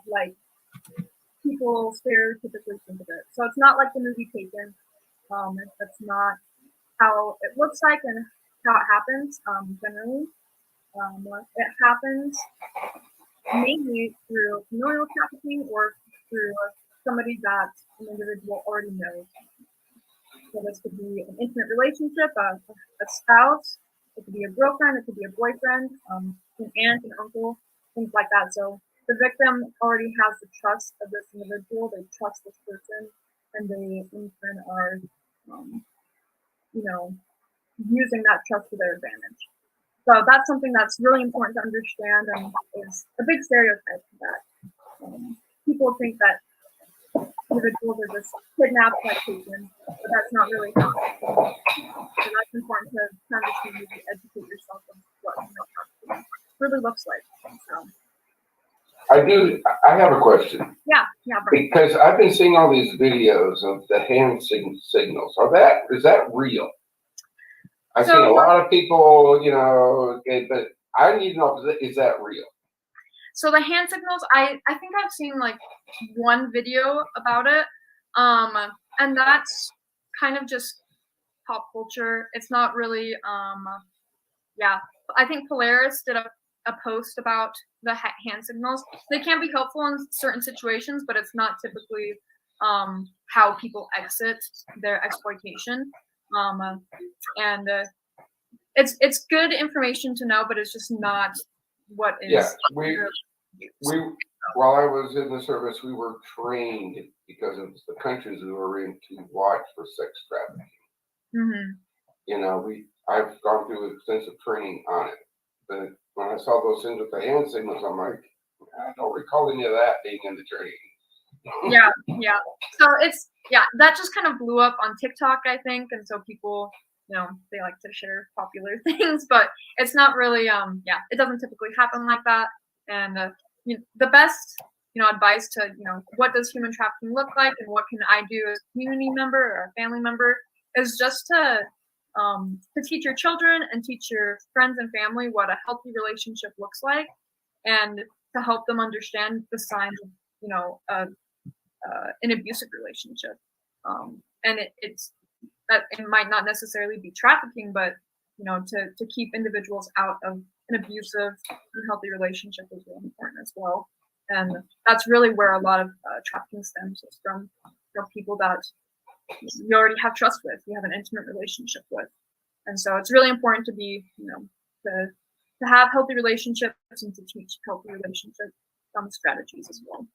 like people stereotypically think of it. So it's not like the movie Taken. That's not how it looks like and how it happens generally. It happens mainly through familial trafficking or through somebody that an individual already knows. So this could be an intimate relationship, a spouse, it could be a girlfriend, it could be a boyfriend, an aunt, an uncle, things like that. So the victim already has the trust of this individual, they trust this person, and they in turn are, using that trust to their advantage. So that's something that's really important to understand and is a big stereotype that people think that individuals are just kidnapped like Taken, but that's not really how it is. So that's important to understand and to educate yourself on what trafficking really looks like. So. I have a question. Yeah, Brian. Because I've been seeing all these videos of the hand signals. Is that real? I've seen a lot of people, but I need to know, is that real? So the hand signals, I think I've seen like one video about it, and that's kind of just pop culture. It's not really, I think Polaris did a post about the hand signals. They can be helpful in certain situations, but it's not typically how people exit their exploitation. And it's good information to know, but it's just not what is. Yeah, while I was in the service, we were trained because of the countries we were in to watch for sex trafficking. Mm-hmm. I've gone through extensive training on it, but when I saw those things with the hand signals, I'm like, I don't recall any of that being in the training. Yeah. So that just kind of blew up on TikTok, I think, and so people, they like to share popular things, but it's not really, it doesn't typically happen like that. And the best, advice to, what does human trafficking look like, and what can I do as a community member or a family member, is just to teach your children and teach your friends and family what a healthy relationship looks like, and to help them understand the signs of, an abusive relationship. And it's that it might not necessarily be trafficking, but to keep individuals out of an abusive, unhealthy relationship is really important as well. And that's really where a lot of trafficking stems from people that you already have trust with, you have an intimate relationship with. And so it's really important to be, to have healthy relationships and to teach healthy relationship strategies as well.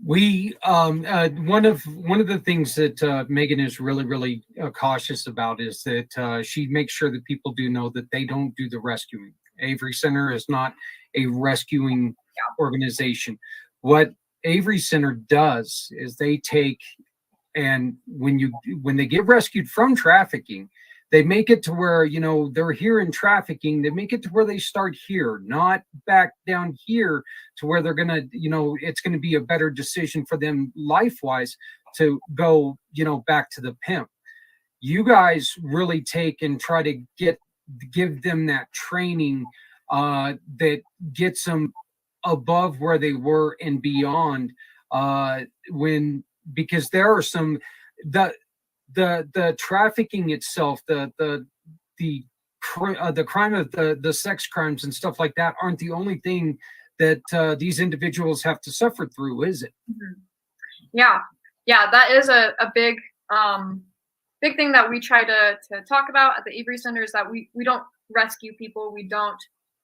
We one of the things that Megan is really cautious about is that she makes sure that people do know that they don't do the rescuing. Avery Center is not a rescuing organization. What Avery Center does is they take, and when they get rescued from trafficking, they make it to where, they're here in trafficking. They make it to where they start here, not back down here to where they're going to, it's going to be a better decision for them life-wise to go, back to the pimp. You guys really take and try to give them that training that gets them above where they were and beyond, because there are some, the trafficking itself, the the crime of the sex crimes and stuff like that aren't the only thing that these individuals have to suffer through, is it? Mm-hmm. Yeah, that is a big big thing that we try to talk about at the Avery Center, is that we don't rescue people. We don't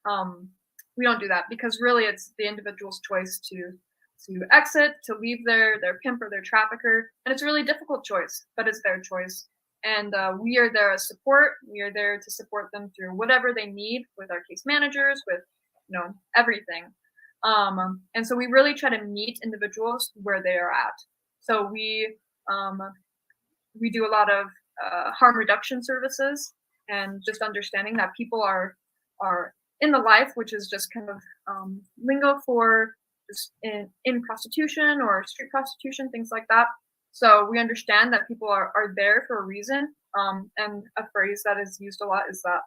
do that, because really it's the individual's choice to exit, to leave their pimp or their trafficker, and it's a really difficult choice, but it's their choice. And we are there as support. We are there to support them through whatever they need, with our case managers, with everything. And so we really try to meet individuals where they are at. So we do a lot of harm reduction services, and just understanding that people are in the life, which is just kind of lingo for just in prostitution or street prostitution, things like that. So we understand that people are there for a reason. And a phrase that is used a lot is that,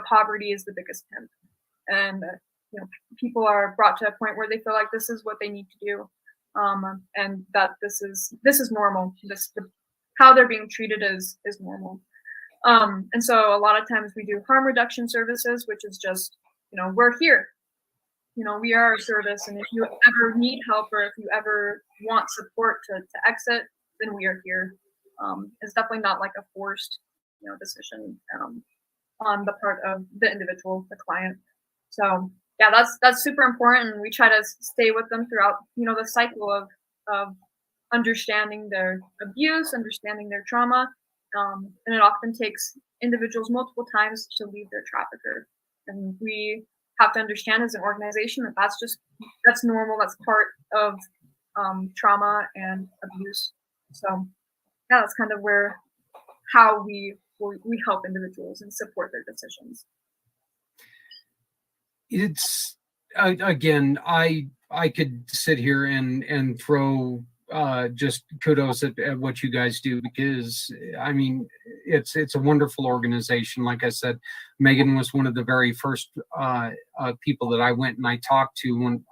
poverty is the biggest pimp. And, people are brought to a point where they feel like this is what they need to do. And that this is normal. How they're being treated is normal. And so a lot of times we do harm reduction services, which is just, we're here. We are a service, and if you ever need help, or if you ever want support to exit, then we are here. It's definitely not like a forced, decision on the part of the individual, the client. So yeah, that's super important. And we try to stay with them throughout, the cycle of understanding their abuse, understanding their trauma. And it often takes individuals multiple times to leave their trafficker. And we have to understand as an organization that that's normal. That's part of trauma and abuse. So yeah, that's kind of how we help individuals and support their decisions. It's again, I could sit here and throw just kudos at what you guys do, because I mean, it's a wonderful organization. Like I said, Megan was one of the very first people that I went and I talked to when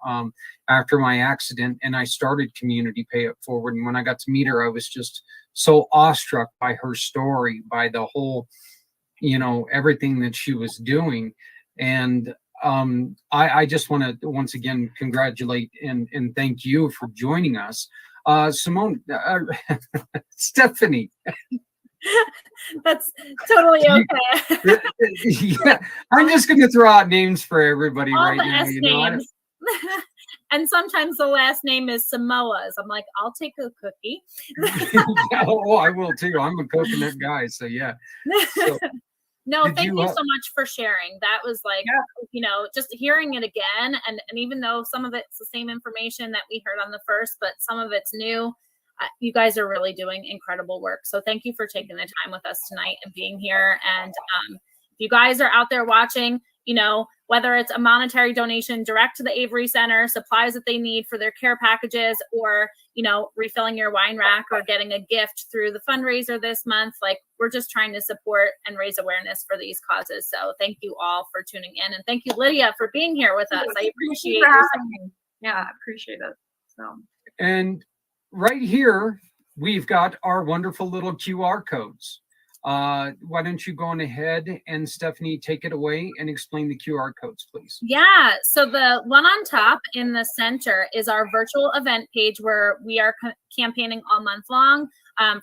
after my accident, and I started Community Pay It Forward. And when I got to meet her, I was just so awestruck by her story, by the whole, everything that she was doing. And I just want to once again congratulate and thank you for joining us. Simone, Stephanie. That's totally okay. Yeah, I'm just going to throw out names for everybody All right the now. S names. And sometimes the last name is Samoa's. I'm like, I'll take a cookie. Oh, I will too. I'm a coconut guy, so yeah. So, no, thank you so much for sharing. That was like, just hearing it again. And even though some of it's the same information that we heard on the first, but some of it's new, you guys are really doing incredible work. So thank you for taking the time with us tonight and being here. And if you guys are out there watching, whether it's a monetary donation direct to the Avery Center, supplies that they need for their care packages, or, refilling your wine rack, or getting a gift through the fundraiser this month, like, we're just trying to support and raise awareness for these causes. So thank you all for tuning in. And thank you, Lydia, for being here with us. I appreciate it. Yeah, I appreciate it. So. And right here, we've got our wonderful little QR codes. Why don't you go on ahead and Stephanie, take it away and explain the QR codes, please. Yeah. So the one on top in the center is our virtual event page, where we are campaigning all month long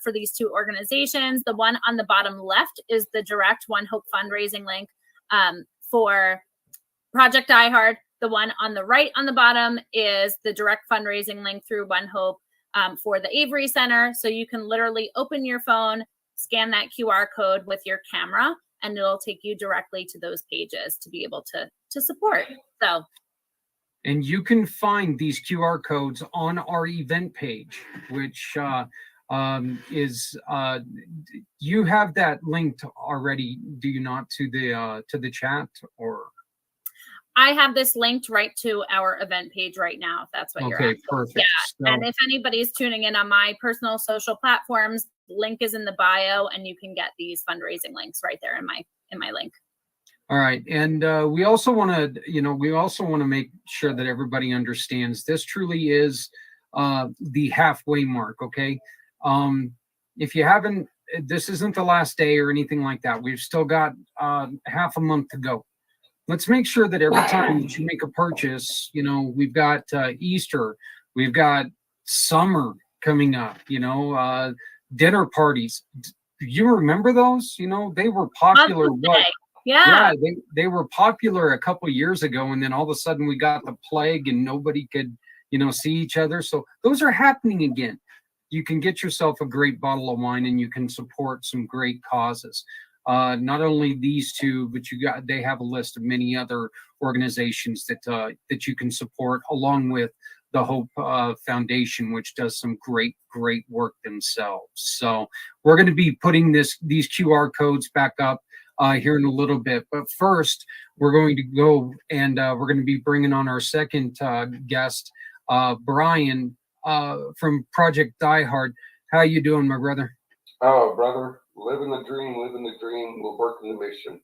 for these two organizations. The one on the bottom left is the direct One Hope fundraising link for Project Die Hard. The one on the right on the bottom is the direct fundraising link through One Hope for the Avery Center. So you can literally open your phone, scan that QR code with your camera, and it'll take you directly to those pages to be able to support. So, and you can find these QR codes on our event page, which is you have that linked already, do you not, to the chat? Or I have this linked right to our event page right now, if that's what you're asking. Okay, perfect. Yeah. So, and if anybody's tuning in on my personal social platforms, link is in the bio, and you can get these fundraising links right there in my link. All right. And we also want to make sure that everybody understands this truly is the halfway mark. Okay. If you haven't this isn't the last day or anything like that. We've still got half a month to go. Let's make sure that every time that you make a purchase, you know, we've got Easter, we've got summer coming up, you know, dinner parties. Do you remember those? You know, they were popular. Yeah, they were popular a couple of years ago, and then all of a sudden we got the plague and nobody could, you know, see each other. So those are happening again. You can get yourself a great bottle of wine and you can support some great causes. Not only these two, but they have a list of many other organizations that you can support, along with the Hope Foundation, which does some great work themselves. So we're going to be putting these QR codes back up here in a little bit. But first, we're going to go and we're going to be bringing on our second guest, Brian from Project Die Hard. How you doing, my brother? Oh, brother, living the dream. We're working the mission.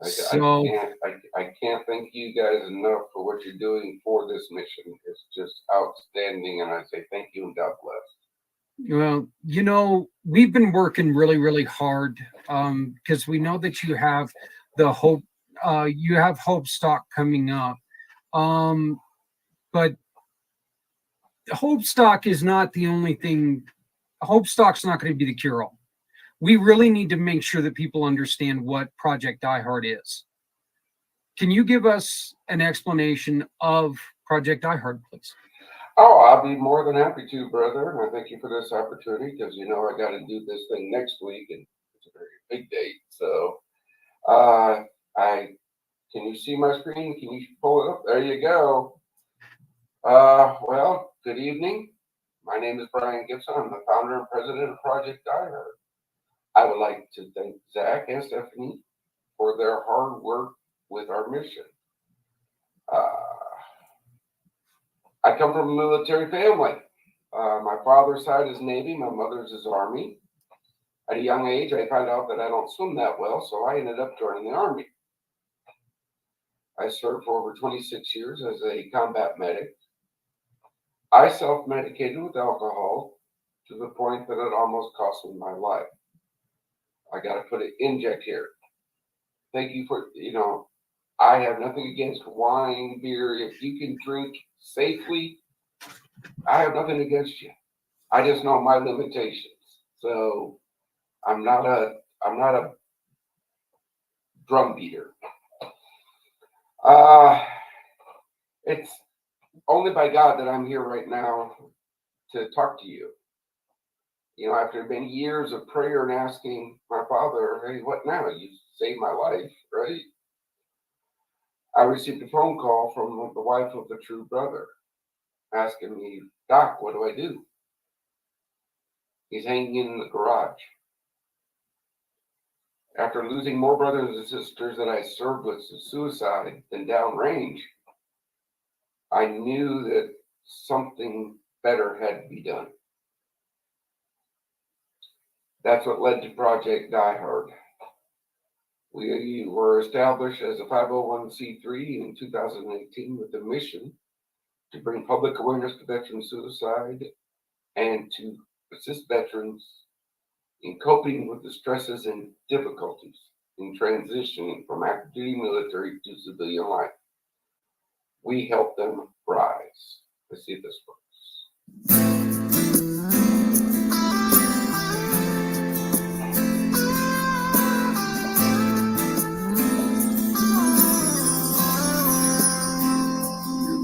I can't thank you guys enough for what you're doing for this mission. It's just outstanding, and I say thank you and God bless. Well, you know, we've been working really hard because we know that you have the Hope, you have Hope Stock coming up, but Hope Stock is not the only thing. Hope Stock's not going to be the cure-all. We really need to make sure that people understand what Project Die Hard is. Can you give us an explanation of Project Die Hard, please? Oh, I'll be more than happy to, brother. And I thank you for this opportunity because, you know, I got to do this thing next week and it's a very big date. So, can you see my screen? Can you pull it up? There you go. Well, good evening. My name is Brian Gibson. I'm the founder and president of Project Die Hard. I would like to thank Zach and Stephanie for their hard work with our mission. I come from a military family. My father's side is Navy, my mother's is Army. At a young age, I found out that I don't swim that well, so I ended up joining the Army. I served for over 26 years as a combat medic. I self-medicated with alcohol to the point that it almost cost me my life. I got to put it in check here. Thank you for, you know, I have nothing against wine, beer. If you can drink safely, I have nothing against you. I just know my limitations. So I'm not a drum beater. It's only by God that I'm here right now to talk to you. You know, after many years of prayer and asking my father, hey, what now? You saved my life, right? I received a phone call from the wife of the true brother asking me, Doc, what do I do? He's hanging in the garage. After losing more brothers and sisters that I served with suicide than downrange, I knew that something better had to be done. That's what led to Project Die Hard. We were established as a 501c3 in 2018 with a mission to bring public awareness to veteran suicide and to assist veterans in coping with the stresses and difficulties in transitioning from active duty military to civilian life. We help them rise. Let's see if this works.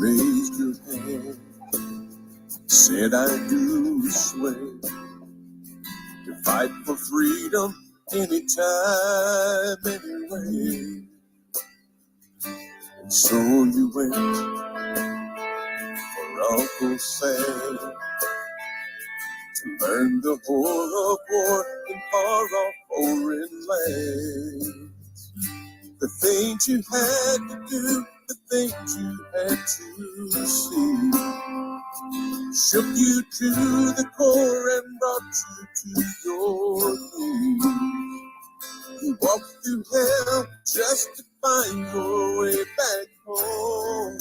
Raised your hand, said I do swear to fight for freedom anytime, anyway. And so you went for Uncle Sam to learn the horror of war in far-off foreign lands. The things you had to do, the things you had to see, shook you to the core and brought you to your knees. You walked through hell just to find your way back home.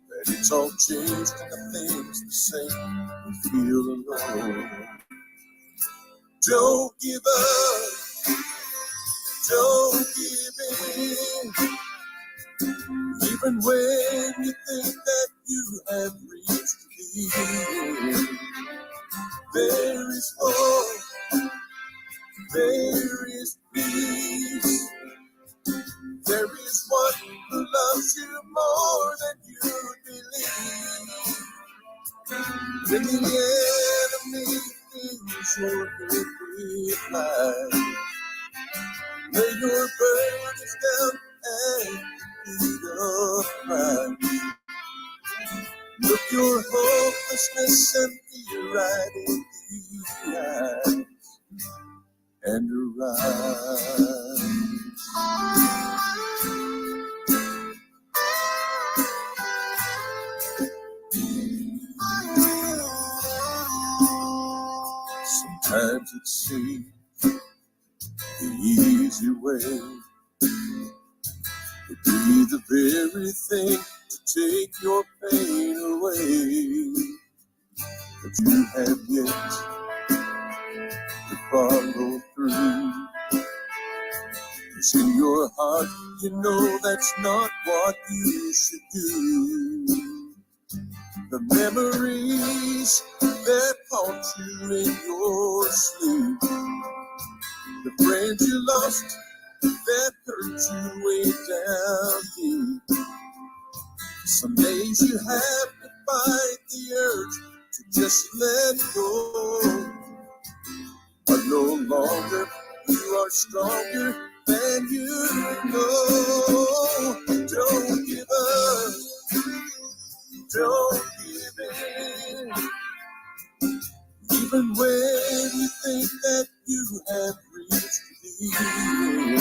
But it's all changed, nothing's the same. You feel alone. Don't give up. Don't give in. Even when you think that you have reached the end, there is hope. There is peace. There is one who loves you more than you believe. When the enemy thinks your every lie, lay your burdens down and feet of pride. Look your hopelessness and fear right in the eyes and arise. Sometimes it seems the easy way would be the very thing to take your pain away. But you have yet to follow through. 'Cause in your heart you know that's not what you should do. The memories that haunt you in your sleep, the friends you lost that hurt you way down deep. Some days you have to fight the urge to just let go, but no longer you are stronger than you know. Don't give up. Don't give in. Even when you think that you have reached the end,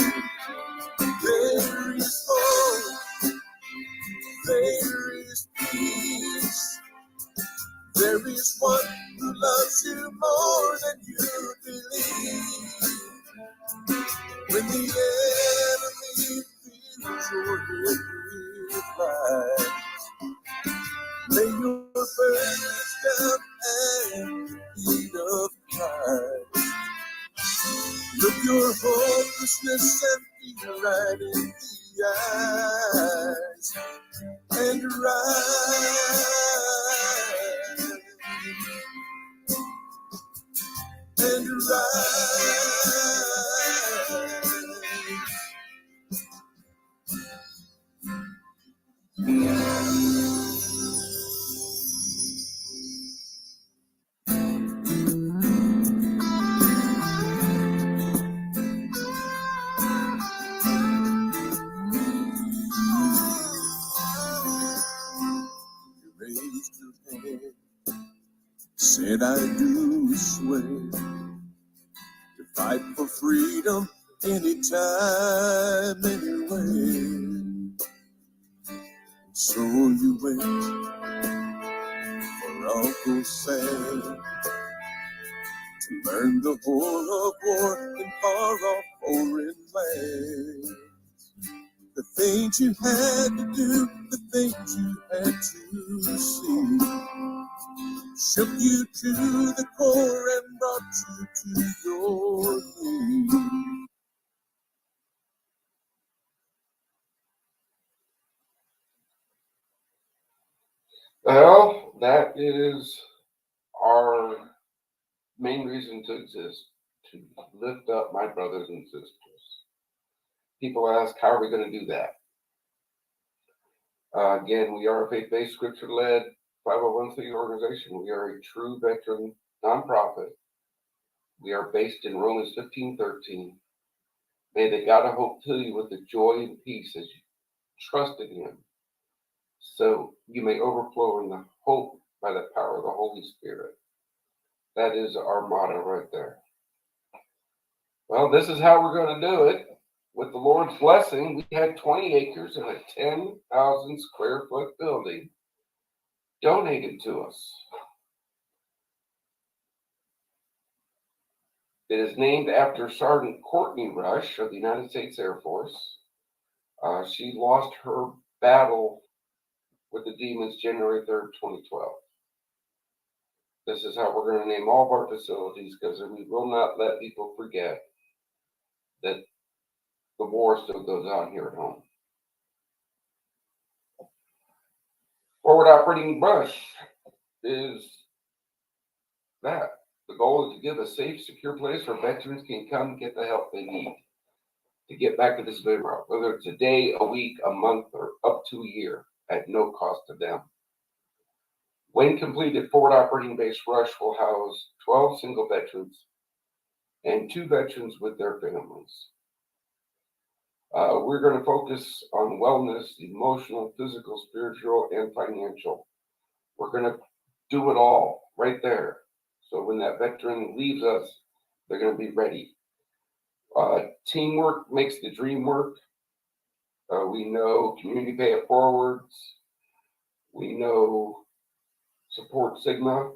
there is hope. There is peace. There is one who loves you more than you believe. When the enemy feels your every fight, lay your burdens down and feet of pride. Look your hopelessness and fear right in the eyes and rise and rise. You raised your hand, said I do swear to fight for freedom anytime, anywhere. So you went for Uncle Sam to learn the horror of war in far-off foreign lands. The things you had to do, the things you had to see, shook you to the core and brought you to your knees. Well, that is our main reason to exist, to lift up my brothers and sisters. People ask, how are we going to do that? Again, we are a faith-based, scripture-led 501c organization. We are a true veteran nonprofit. We are based in Romans 15:13. May the God of hope fill you with the joy and peace as you trust in him, so you may overflow in the hope by the power of the Holy Spirit. That is our motto right there. Well, this is how we're going to do it. With the Lord's blessing, we had 20 acres and a 10,000 square foot building donated to us. It is named after Sergeant Courtney Rush of the United States Air Force. She lost her battle with the demons January 3rd, 2012. This is how we're going to name all of our facilities, because we will not let people forget that the war still goes on here at home. Forward operating brush is that. The goal is to give a safe, secure place where veterans can come get the help they need to get back to the civilian world, whether it's a day, a week, a month, or up to a year, at no cost to them. When completed, Forward Operating Base Rush will house 12 single veterans and 2 veterans with their families. We're going to focus on wellness, emotional, physical, spiritual, and financial. We're going to do it all right there. So when that veteran leaves us, they're going to be ready. Teamwork makes the dream work. We know Community Pay It Forwards. We know Support Sigma.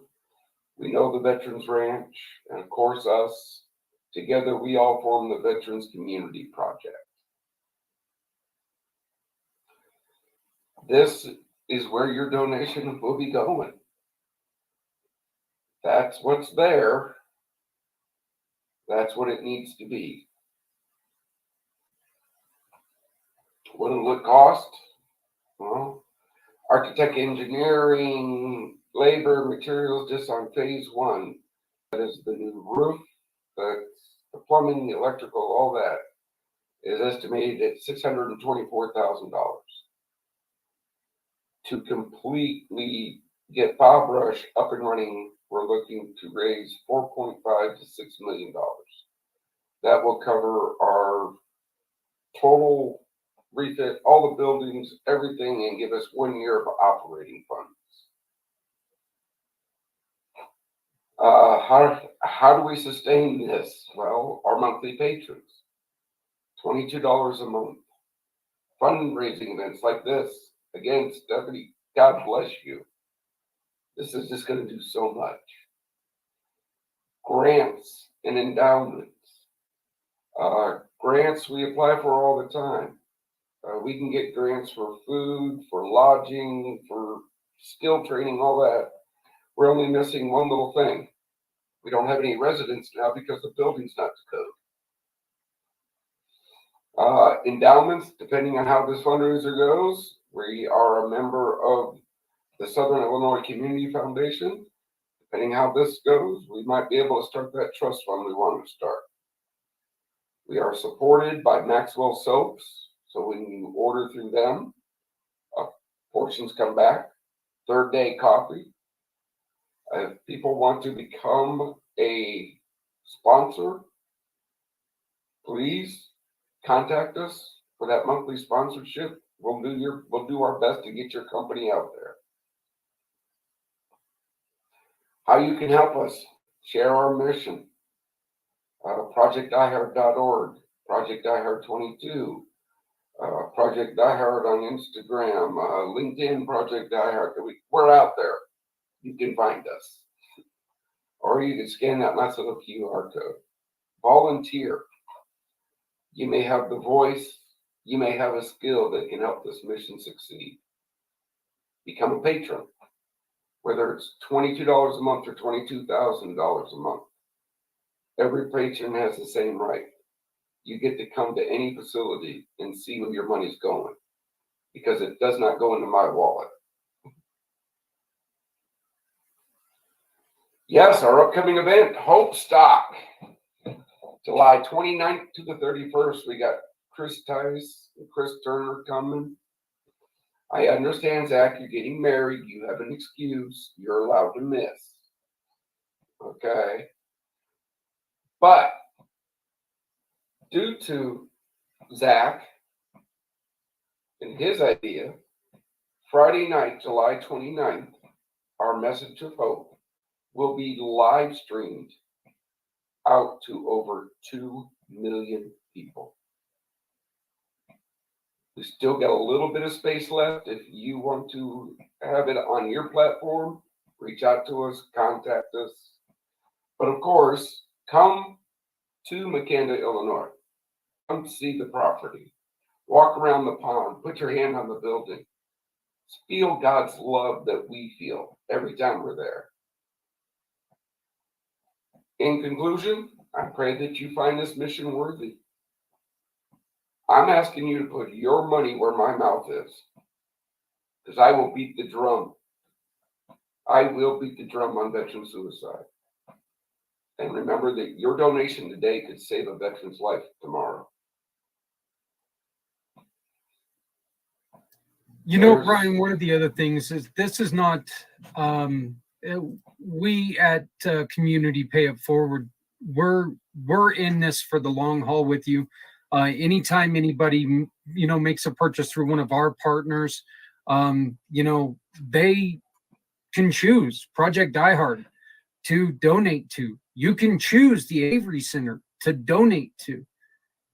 We know the Veterans Ranch, and of course us. Together, we all form the Veterans Community Project. This is where your donation will be going. That's what's there. That's what it needs to be. What will it cost? Well, architect, engineering, labor, materials, just on phase 1. That is the new roof, that's the plumbing, the electrical, all that is estimated at $624,000. To completely get Bob Rush up and running, we're looking to raise $4.5 to $6 million. That will cover our total refit, all the buildings, everything, and give us 1 year of operating funds. How do we sustain this? Well, our monthly patrons, $22 a month. Fundraising events like this. Again, Stephanie, God bless you. This is just going to do so much. Grants and endowments. Grants we apply for all the time. We can get grants for food, for lodging, for skill training, all that. We're only missing one little thing. We don't have any residents now because the building's not to code. Endowments, depending on how this fundraiser goes, we are a member of the Southern Illinois Community Foundation. Depending how this goes, we might be able to start that trust fund we want to start. We are supported by Maxwell Soaps, so when you order through them, portions come back. Third Day Coffee. If people want to become a sponsor, please contact us for that monthly sponsorship. We'll do our best to get your company out there. How you can help us share our mission. ProjectDieHard.org, Project DieHard 22, Project DieHard on Instagram, LinkedIn, Project DieHard. We're out there. You can find us. Or you can scan that nice little QR code. Volunteer. You may have the voice. You may have a skill that can help this mission succeed. Become a patron. Whether it's $22 a month or $22,000 a month. Every patron has the same right. You get to come to any facility and see where your money's going, because it does not go into my wallet. Yes, our upcoming event, Hope Stock. July 29th to the 31st, we got Chris Tice and Chris Turner coming. I understand, Zach, you're getting married. You have an excuse. You're allowed to miss. Okay. But due to Zach and his idea, Friday night, July 29th, our Message of Hope will be live streamed out to over 2 million people. We still got a little bit of space left. If you want to have it on your platform, reach out to us, contact us. But of course, come to Makanda, Illinois. Come see the property. Walk around the pond. Put your hand on the building. Feel God's love that we feel every time we're there. In conclusion, I pray that you find this mission worthy. I'm asking you to put your money where my mouth is, because I will beat the drum. I will beat the drum on veteran suicide. And remember that your donation today could save a veteran's life tomorrow. You know, Brian, one of the other things is this is not, we at Community Pay It Forward, we're in this for the long haul with you. Anytime anybody, you know, makes a purchase through one of our partners, you know, they can choose Project Die Hard to donate to. You can choose the Avery Center to donate to,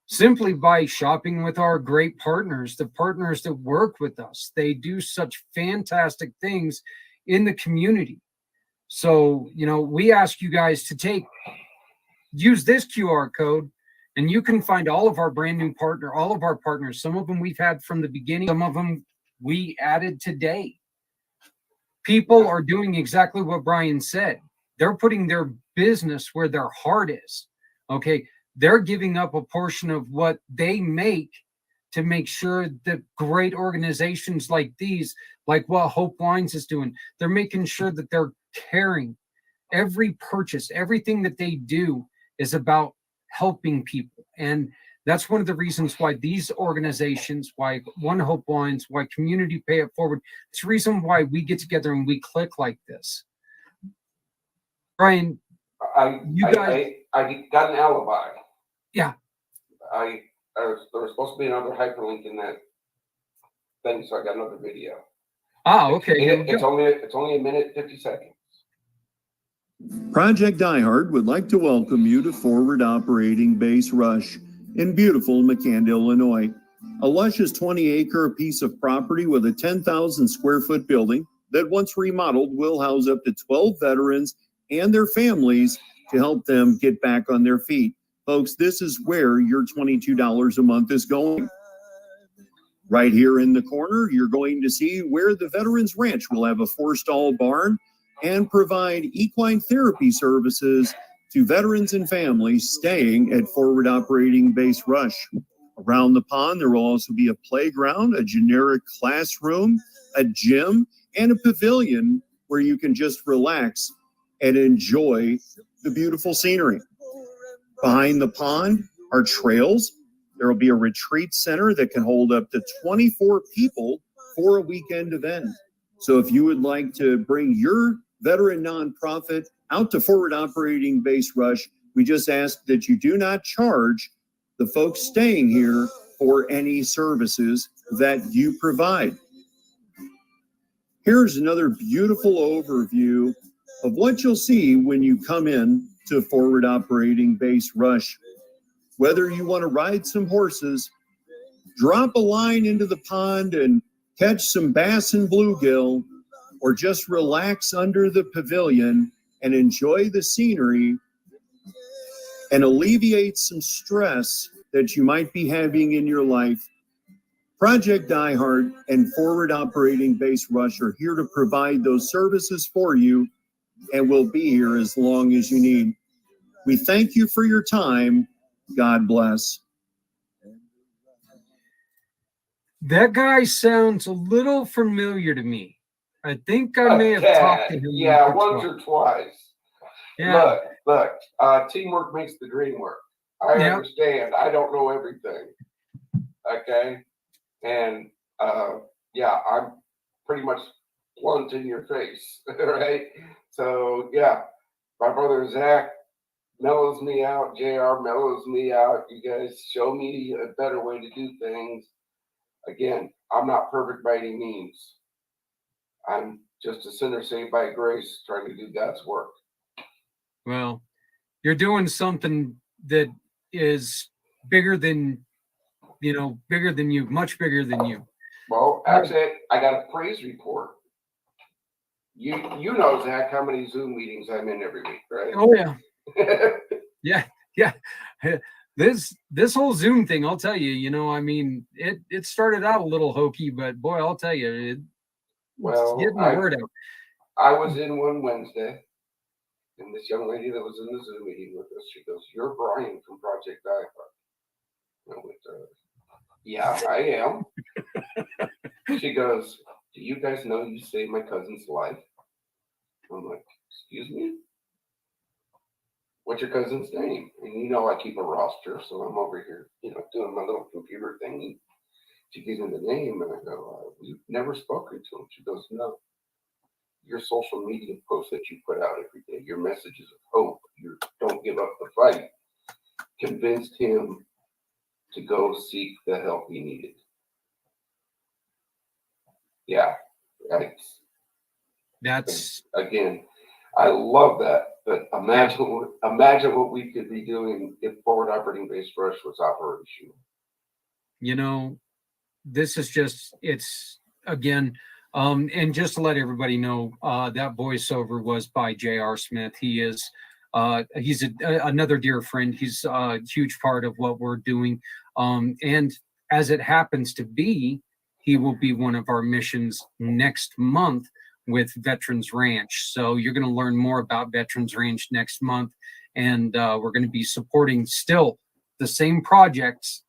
simply by shopping with our great partners, the partners that work with us. They do such fantastic things in the community. So, you know, we ask you guys to use this QR code, and you can find all of our brand new all of our partners. Some of them we've had from the beginning, some of them we added today. People are doing exactly what Brian said. They're putting their business where their heart is. Okay. They're giving up a portion of what they make to make sure that great organizations like these, like what Hope Wines is doing, they're making sure that they're caring. Every purchase, everything that they do is about helping people. And that's one of the reasons why these organizations, why One Hope Wines, why Community Pay It Forward, it's the reason why we get together and we click like this. Brian, I got an alibi. Yeah. There was supposed to be another hyperlink in that thing, so I got another video. Ah, okay. It's only a minute 50 seconds. Project Die Hard would like to welcome you to Forward Operating Base Rush in beautiful McCann, Illinois. A luscious 20-acre piece of property with a 10,000 square foot building that, once remodeled, will house up to 12 veterans and their families to help them get back on their feet. Folks, this is where your $22 a month is going. Right here in the corner, you're going to see where the Veterans Ranch will have a 4-stall barn and provide equine therapy services to veterans and families staying at Forward Operating Base Rush. Around the pond, there will also be a playground, a generic classroom, a gym, and a pavilion where you can just relax and enjoy the beautiful scenery. Behind the pond are trails. There will be a retreat center that can hold up to 24 people for a weekend event. So if you would like to bring your veteran nonprofit out to Forward Operating Base Rush, we just ask that you do not charge the folks staying here for any services that you provide. Here's another beautiful overview of what you'll see when you come in to Forward Operating Base Rush. Whether you want to ride some horses, drop a line into the pond and catch some bass and bluegill, or just relax under the pavilion and enjoy the scenery and alleviate some stress that you might be having in your life, Project Die Hard and Forward Operating Base Rush are here to provide those services for you and will be here as long as you need. We thank you for your time. God bless. That guy sounds a little familiar to me. I think I may have talked to him. Yeah, once or twice. Yeah. Look, teamwork makes the dream work. I understand. I don't know everything. Okay. And yeah, I'm pretty much blunt in your face. Right. So yeah, my brother Zach mellows me out. JR mellows me out. You guys show me a better way to do things. Again, I'm not perfect by any means. I'm just a sinner saved by grace trying to do God's work. Well, you're doing something that is bigger than, bigger than you, much bigger than you. Well, actually, I got a praise report. You know, Zach, how many Zoom meetings I'm in every week, right? Oh, yeah. Yeah. This whole Zoom thing, I'll tell you, I mean, it started out a little hokey, but boy, I'll tell you, it's getting the word out. I was in one Wednesday. And this young lady that was in the Zoom meeting with us, she goes, "You're Brian from Project iHeart." I went, "Yeah, I am." She goes, "Do you guys know you saved my cousin's life?" I'm like, "Excuse me? What's your cousin's name?" And you know I keep a roster, so I'm over here, doing my little computer thing. She gives me the name, and I go, "We've never spoken to him." She goes, "No. Your social media posts that you put out every day, your messages of hope, your don't give up the fight, convinced him to go seek the help he needed." Yeah, That's again, I love that. But imagine what we could be doing if Forward Operating Base Rush was operational. This is just, it's again, and just to let everybody know, that voiceover was by J.R. Smith. He's another dear friend. He's a huge part of what we're doing. And as it happens to be, he will be one of our missions next month with Veterans Ranch. So you're going to learn more about Veterans Ranch next month. And we're going to be supporting still the same projects,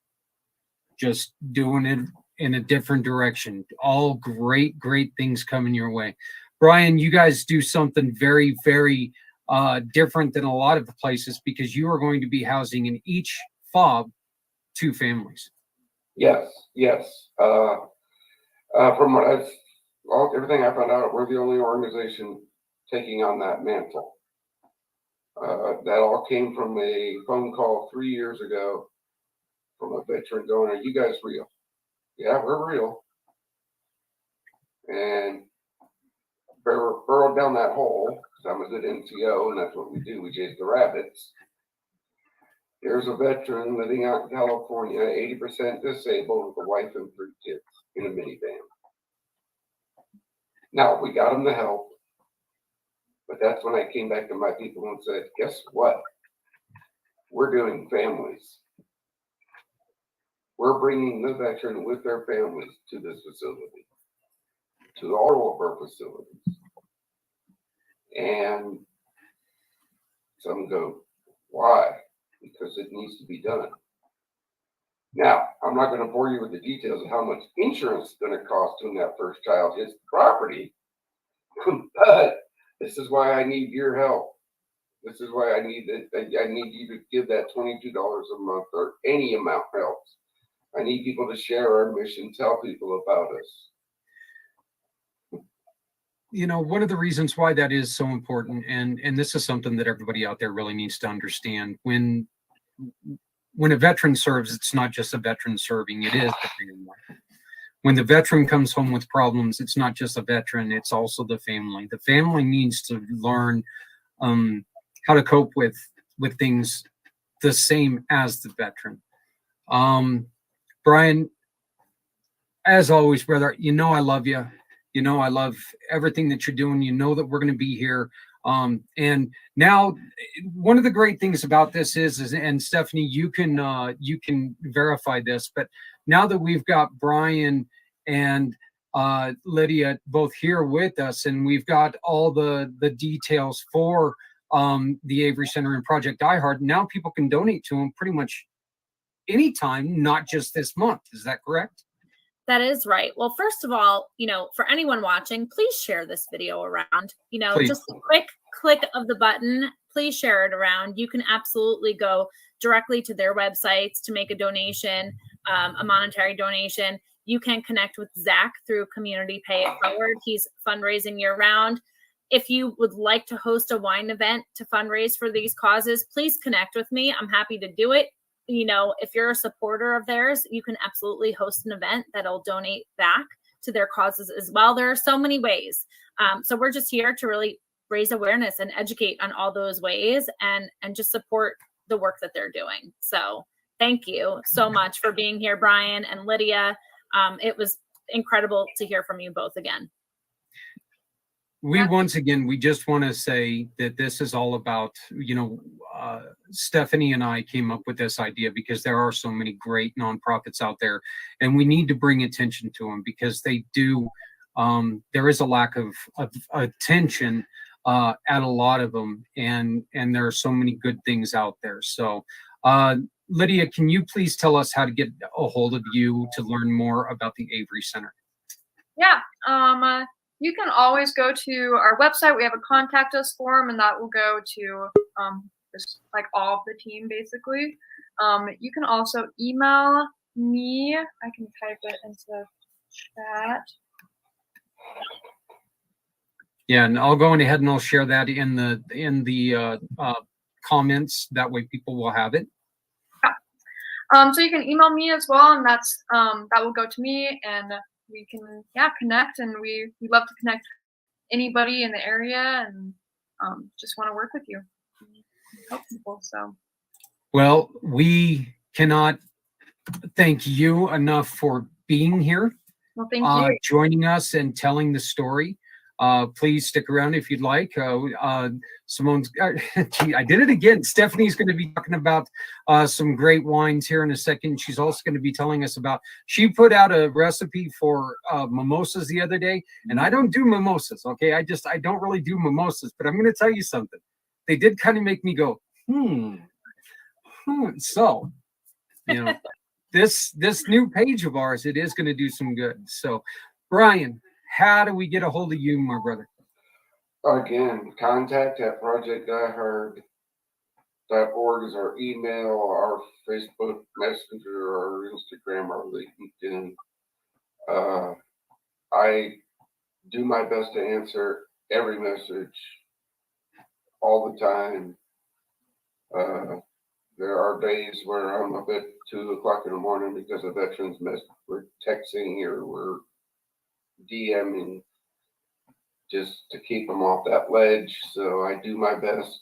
just doing it in a different direction. All great things coming your way. Brian, you guys do something very, very different than a lot of the places, because you are going to be housing in each fob 2 families. Yes. From what everything I found out, we're the only organization taking on that mantle. That all came from a phone call 3 years ago from a veteran going, "Are you guys real?" "Yeah, we're real." And burrowed down that hole, because I'm a good NCO, and that's what we do. We chase the rabbits. There's a veteran living out in California, 80% disabled, with a wife and 3 kids in a minivan. Now, we got him the help, but that's when I came back to my people and said, "Guess what? We're doing families. We're bringing the veteran with their families to this facility, to all of our facilities." And some go, "Why?" Because it needs to be done. Now, I'm not going to bore you with the details of how much insurance is going to cost when that first child hits the property, but this is why I need your help. This is why I need you to give that $22 a month, or any amount helps. I need people to share our mission, tell people about us. One of the reasons why that is so important, and this is something that everybody out there really needs to understand, when a veteran serves, it's not just a veteran serving, it is the family. When the veteran comes home with problems, it's not just a veteran, it's also the family. The family needs to learn how to cope with things the same as the veteran. Brian, as always, brother, I love you. I love everything that you're doing. That we're going to be here. And now, one of the great things about this is, and Stephanie, you can verify this, but now that we've got Brian and Lydia both here with us, and we've got all the details for the Avery Center and Project iHeart, now people can donate to them pretty much anytime, not just this month. Is that correct? That is right. Well, first of all, for anyone watching, please share this video around. Please. Just a quick click of the button. Please share it around. You can absolutely go directly to their websites to make a donation, a monetary donation. You can connect with Zach through Community Pay It Forward. He's fundraising year round. If you would like to host a wine event to fundraise for these causes, please connect with me. I'm happy to do it. If you're a supporter of theirs, you can absolutely host an event that'll donate back to their causes as well. There are so many ways. So we're just here to really raise awareness and educate on all those ways, and just support the work that they're doing. So thank you so much for being here, Brian and Lydia. It was incredible to hear from you both again. We just want to say that this is all about, Stephanie and I came up with this idea because there are so many great nonprofits out there, and we need to bring attention to them, because they do, there is a lack of attention at a lot of them, and there are so many good things out there. So Lydia, can you please tell us how to get a hold of you to learn more about the Avery Center? Yeah. You can always go to our website. We have a contact us form, and that will go to just like all of the team basically. You can also email me. I can type it into chat. Yeah, and I'll go ahead and I'll share that in the comments. That way people will have it. So you can email me as well, and that's that will go to me, and we can connect, and we love to connect anybody in the area, and just want to work with you and help people. So well, we cannot thank you enough for being here, well, thank you. joining us and telling the story. Please stick around if you'd like. Simone's, gee, I did it again. Stephanie's going to be talking about some great wines here in a second. She's also going to be telling us about, she put out a recipe for mimosas the other day, and I don't do mimosas, okay? I don't really do mimosas, but I'm going to tell you something. They did kind of make me go, So, you know, this new page of ours, it is going to do some good. So, Brian, how do we get a hold of you, my brother? Again, contact at projectiheard.org is our email, our Facebook Messenger, our Instagram, our LinkedIn. I do my best to answer every message all the time. There are days where I'm up at 2 o'clock in the morning because of veterans mess. We're texting or we're DMing just to keep them off that ledge. So I do my best.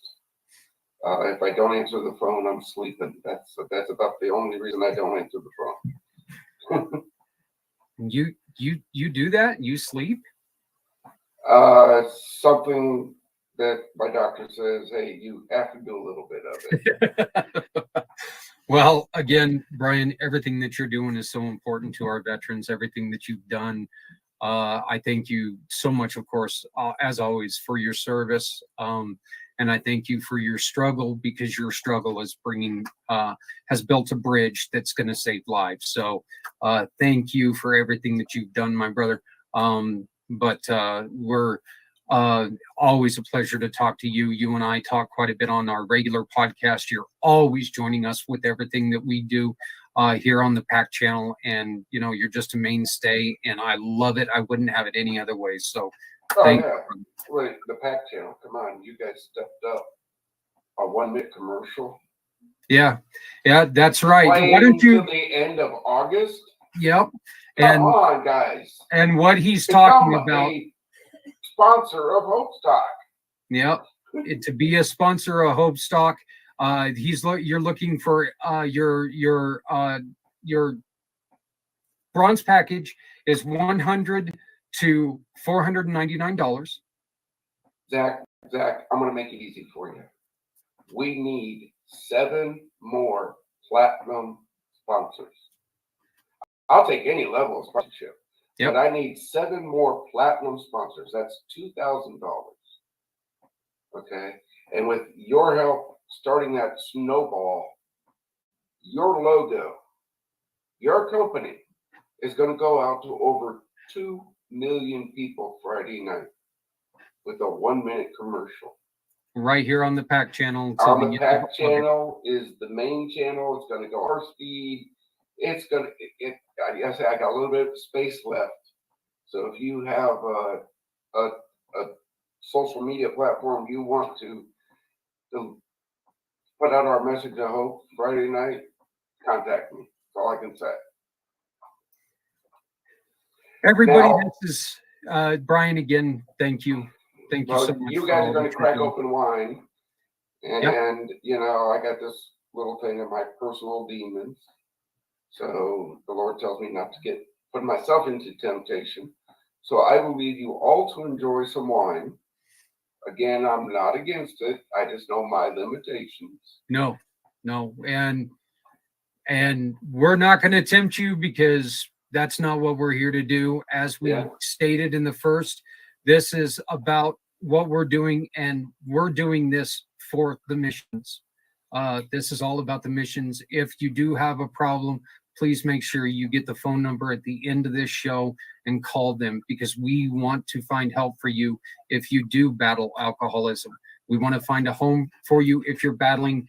If I don't answer the phone, I'm sleeping. That's about the only reason I don't answer the phone. You do that? You sleep? Something that my doctor says, hey, you have to do a little bit of it. Well, again, Brian, everything that you're doing is so important to our veterans. Everything that you've done, I thank you so much, of course, as always, for your service. And I thank you for your struggle, because your struggle is has built a bridge that's going to save lives. So thank you for everything that you've done, my brother. But we're always a pleasure to talk to you. You and I talk quite a bit on our regular podcast. You're always joining us with everything that we do here on the pACT channel. And, you know, you're just a mainstay, and I love it. I wouldn't have it any other way. So thank you. Wait, the pACT channel, come on, you guys stepped up. A 1-minute commercial. Yeah, that's right. Playing Why don't you? To the end of August. Yep. Come on, guys. And what he's talking about. A sponsor of Hope Stock. Yep. To be a sponsor of Hope Stock, you're looking for your bronze package is $100 to $499. Zach, I'm going to make it easy for you. We need 7 more platinum sponsors. I'll take any level of sponsorship, but I need 7 more platinum sponsors. That's $2,000. Okay. And with your help starting that snowball, your logo, your company is going to go out to over 2 million people Friday night with a 1-minute commercial. Right here on the pACT channel. On the pACT channel is the main channel. It's going to go our speed. It's going to, I guess I got a little bit of space left. So if you have a social media platform you want to put out our message of hope Friday night, contact me. That's all I can say. Everybody, this is Brian again. Thank you. Thank you so much. You guys are going to crack open wine. And, you know, I got this little thing of my personal demons. So the Lord tells me not to put myself into temptation. So I will leave you all to enjoy some wine. Again, I'm not against it. I just know my limitations. No. And we're not going to tempt you, because that's not what we're here to do. As we stated in the first, this is about what we're doing, and we're doing this for the missions. This is all about the missions. If you do have a problem, please make sure you get the phone number at the end of this show and call them, because we want to find help for you if you do battle alcoholism. We want to find a home for you if you're battling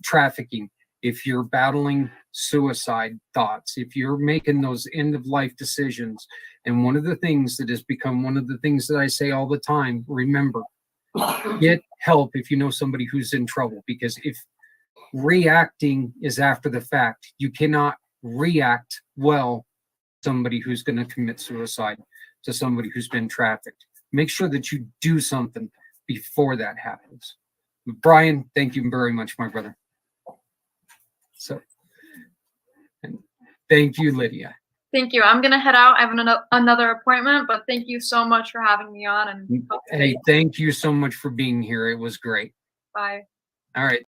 trafficking, if you're battling suicide thoughts, if you're making those end of life decisions. And one of the things that has become one of the things that I say all the time, remember, get help if you know somebody who's in trouble, because if reacting is after the fact, you cannot react well to somebody who's going to commit suicide, to somebody who's been trafficked. Make sure that you do something before that happens. Brian, thank you very much, my brother. So, and thank you, Lydia. Thank you. I'm going to head out. I have another appointment, but thank you so much for having me on. And hey, thank you so much for being here. It was great. Bye. All right.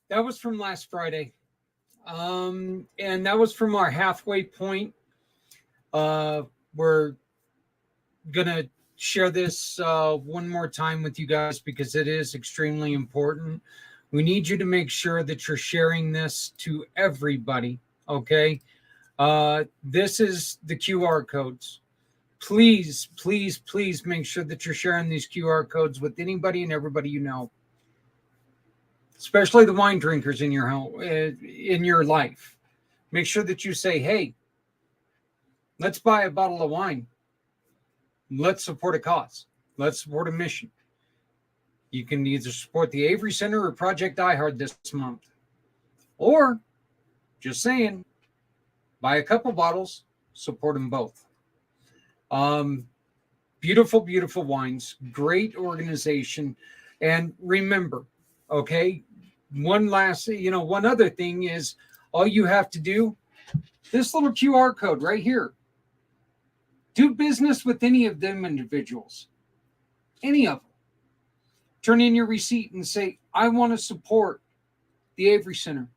That was from last Friday. And that was from our halfway point. We're going to share this one more time with you guys because it is extremely important. We need you to make sure that you're sharing this to everybody, okay? This is the QR codes. Please, please, please make sure that you're sharing these QR codes with anybody and everybody you know, especially the wine drinkers in your home, in your life. Make sure that you say, hey, let's buy a bottle of wine. Let's support a cause. Let's support a mission. You can either support the Avery Center or Project Die Hard this month. Or, just saying, buy a couple bottles, support them both. Beautiful, beautiful wines, great organization. And remember, okay, one other thing is all you have to do, this little QR code right here. Do business with any of them individuals, any of them. Turn in your receipt and say, I want to support the Avery Center.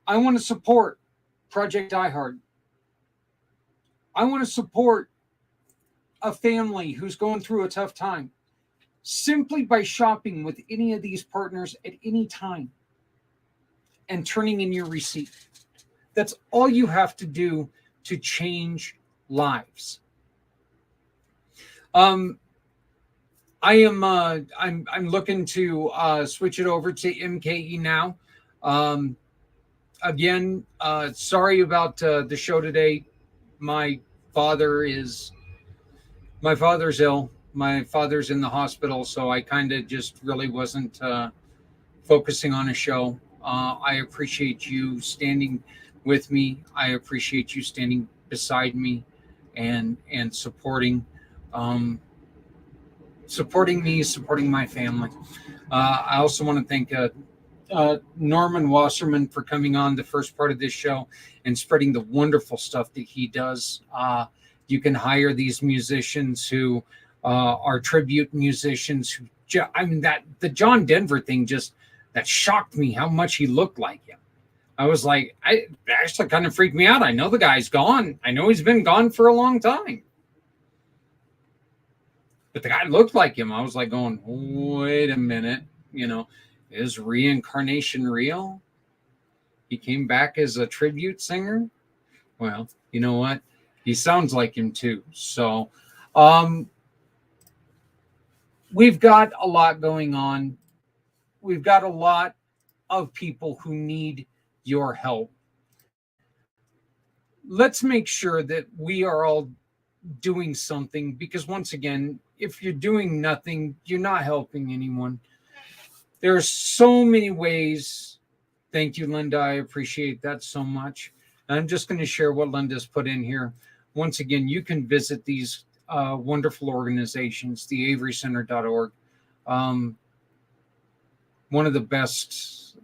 I want to support Project Die Hard. I want to support a family who's going through a tough time. Simply by shopping with any of these partners at any time and turning in your receipt. That's all you have to do to change lives. I'm looking to switch it over to MKE now. Again, sorry about the show today. My father's ill. My father's in the hospital, so I kind of just really wasn't focusing on a show. I appreciate you standing with me. I appreciate you standing beside me and supporting me, supporting my family. I also want to thank Norman Wasserman for coming on the first part of this show and spreading the wonderful stuff that he does. You can hire these musicians who are tribute musicians. The John Denver thing that shocked me how much he looked like him. I was like, it actually kind of freaked me out. I know the guy's gone. I know he's been gone for a long time. But the guy looked like him. I was like going, wait a minute, is reincarnation real? He came back as a tribute singer? Well, you know what? He sounds like him too. So we've got a lot going on. We've got a lot of people who need your help. Let's make sure that we are all doing something, because once again, if you're doing nothing, you're not helping anyone. There are so many ways. Thank you, Linda. I appreciate that so much. And I'm just going to share what Linda's put in here. Once again, you can visit these wonderful organizations, the averycenter.org. One of the best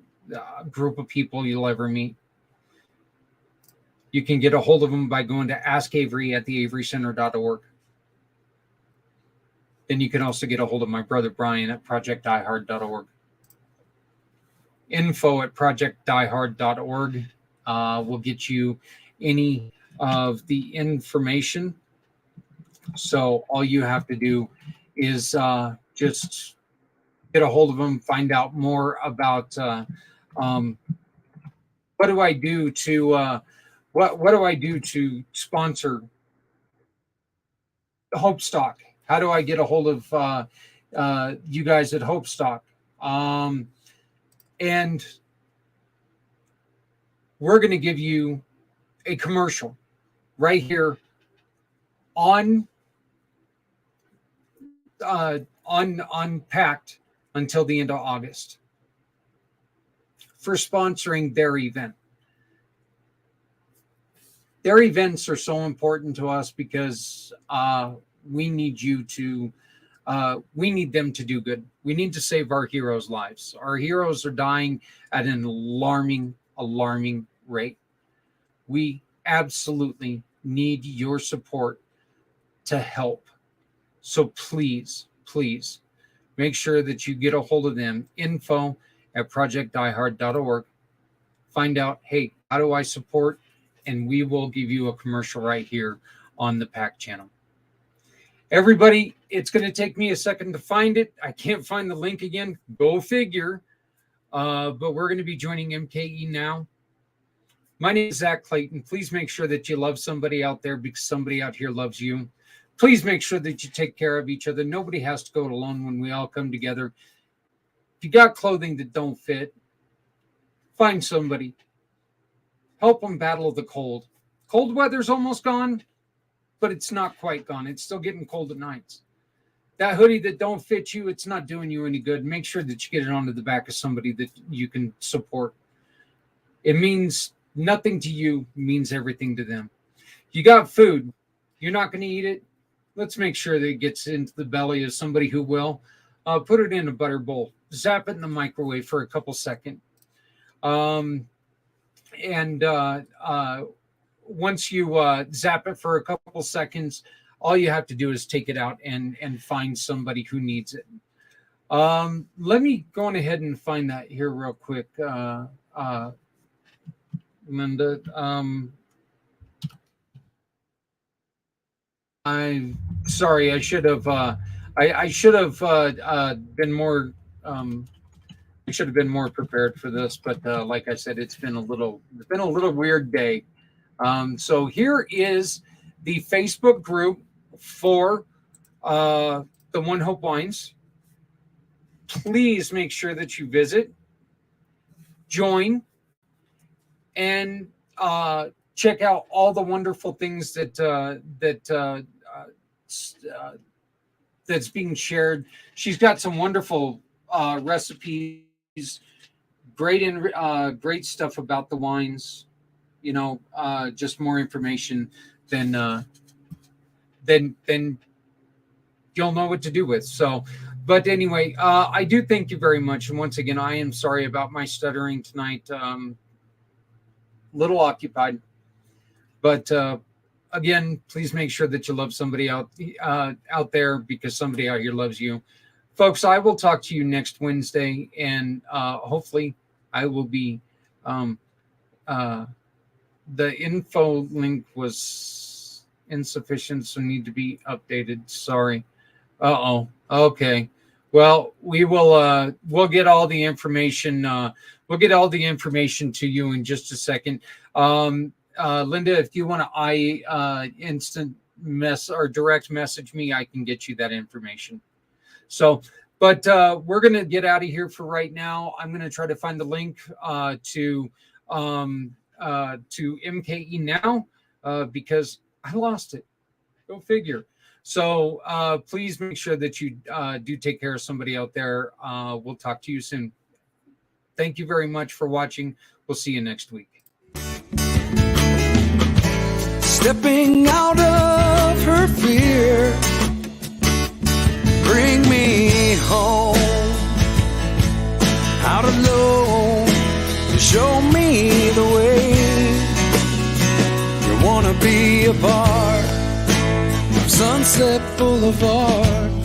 group of people you'll ever meet. You can get a hold of them by going to askavery@theaverycenter.org. Then you can also get a hold of my brother Brian at projectdiehard.org. info@projectdiehard.org will get you any of the information. So all you have to do is just get a hold of them, find out more about what do I do to what do I do to sponsor Hope Stock? How do I get a hold of you guys at Hope Stock? And we're going to give you a commercial right here on pACT until the end of August for sponsoring their event. Their events are so important to us because we need you to, we need them to do good. We need to save our heroes' lives. Our heroes are dying at an alarming rate. We absolutely need your support to help. So please make sure that you get a hold of them. info@projectdiehard.org. Find out, hey, how do I support? And we will give you a commercial right here on the pACT channel. Everybody, it's going to take me a second to find it. I can't find the link again. Go figure. But we're going to be joining MKE now. My name is Zach Clayton. Please make sure that you love somebody out there because somebody out here loves you. Please make sure that you take care of each other. Nobody has to go it alone when we all come together. If you got clothing that don't fit, find somebody. Help them battle the cold. Cold weather's almost gone, but it's not quite gone. It's still getting cold at nights. That hoodie that don't fit you, it's not doing you any good. Make sure that you get it onto the back of somebody that you can support. It means nothing to you, it means everything to them. You got food. You're not going to eat it. Let's make sure that it gets into the belly of somebody who will. Put it in a butter bowl. Zap it in the microwave for a couple seconds. Once you zap it for a couple seconds, all you have to do is take it out and find somebody who needs it. Let me go on ahead and find that here real quick, Linda. I'm sorry. I should have. I should have been more. I should have been more prepared for this, but like I said, it's been a little weird day. So here is the Facebook group for the One Hope Wines. Please make sure that you visit, join, and check out all the wonderful things that's being shared. She's got some wonderful recipes. Great stuff about the wines. You know, just more information than you'll know what to do with. So, but anyway, I do thank you very much. And once again, I am sorry about my stuttering tonight. Little occupied, but again, please make sure that you love somebody out there because somebody out here loves you. Folks, I will talk to you next Wednesday, and hopefully I will be, the info link was insufficient, so need to be updated. Sorry. Okay. Well, we will, we'll get all the information. We'll get all the information to you in just a second. Linda, if you want to instant mess or direct message me, I can get you that information. So, but we're going to get out of here for right now. I'm going to try to find the link to MKE now because I lost it. Go figure. So please make sure that you do take care of somebody out there. We'll talk to you soon. Thank you very much for watching. We'll see you next week. Stepping out of her fear, bring me home, out alone, to show me the way. You wanna be a part of Sunset Boulevard.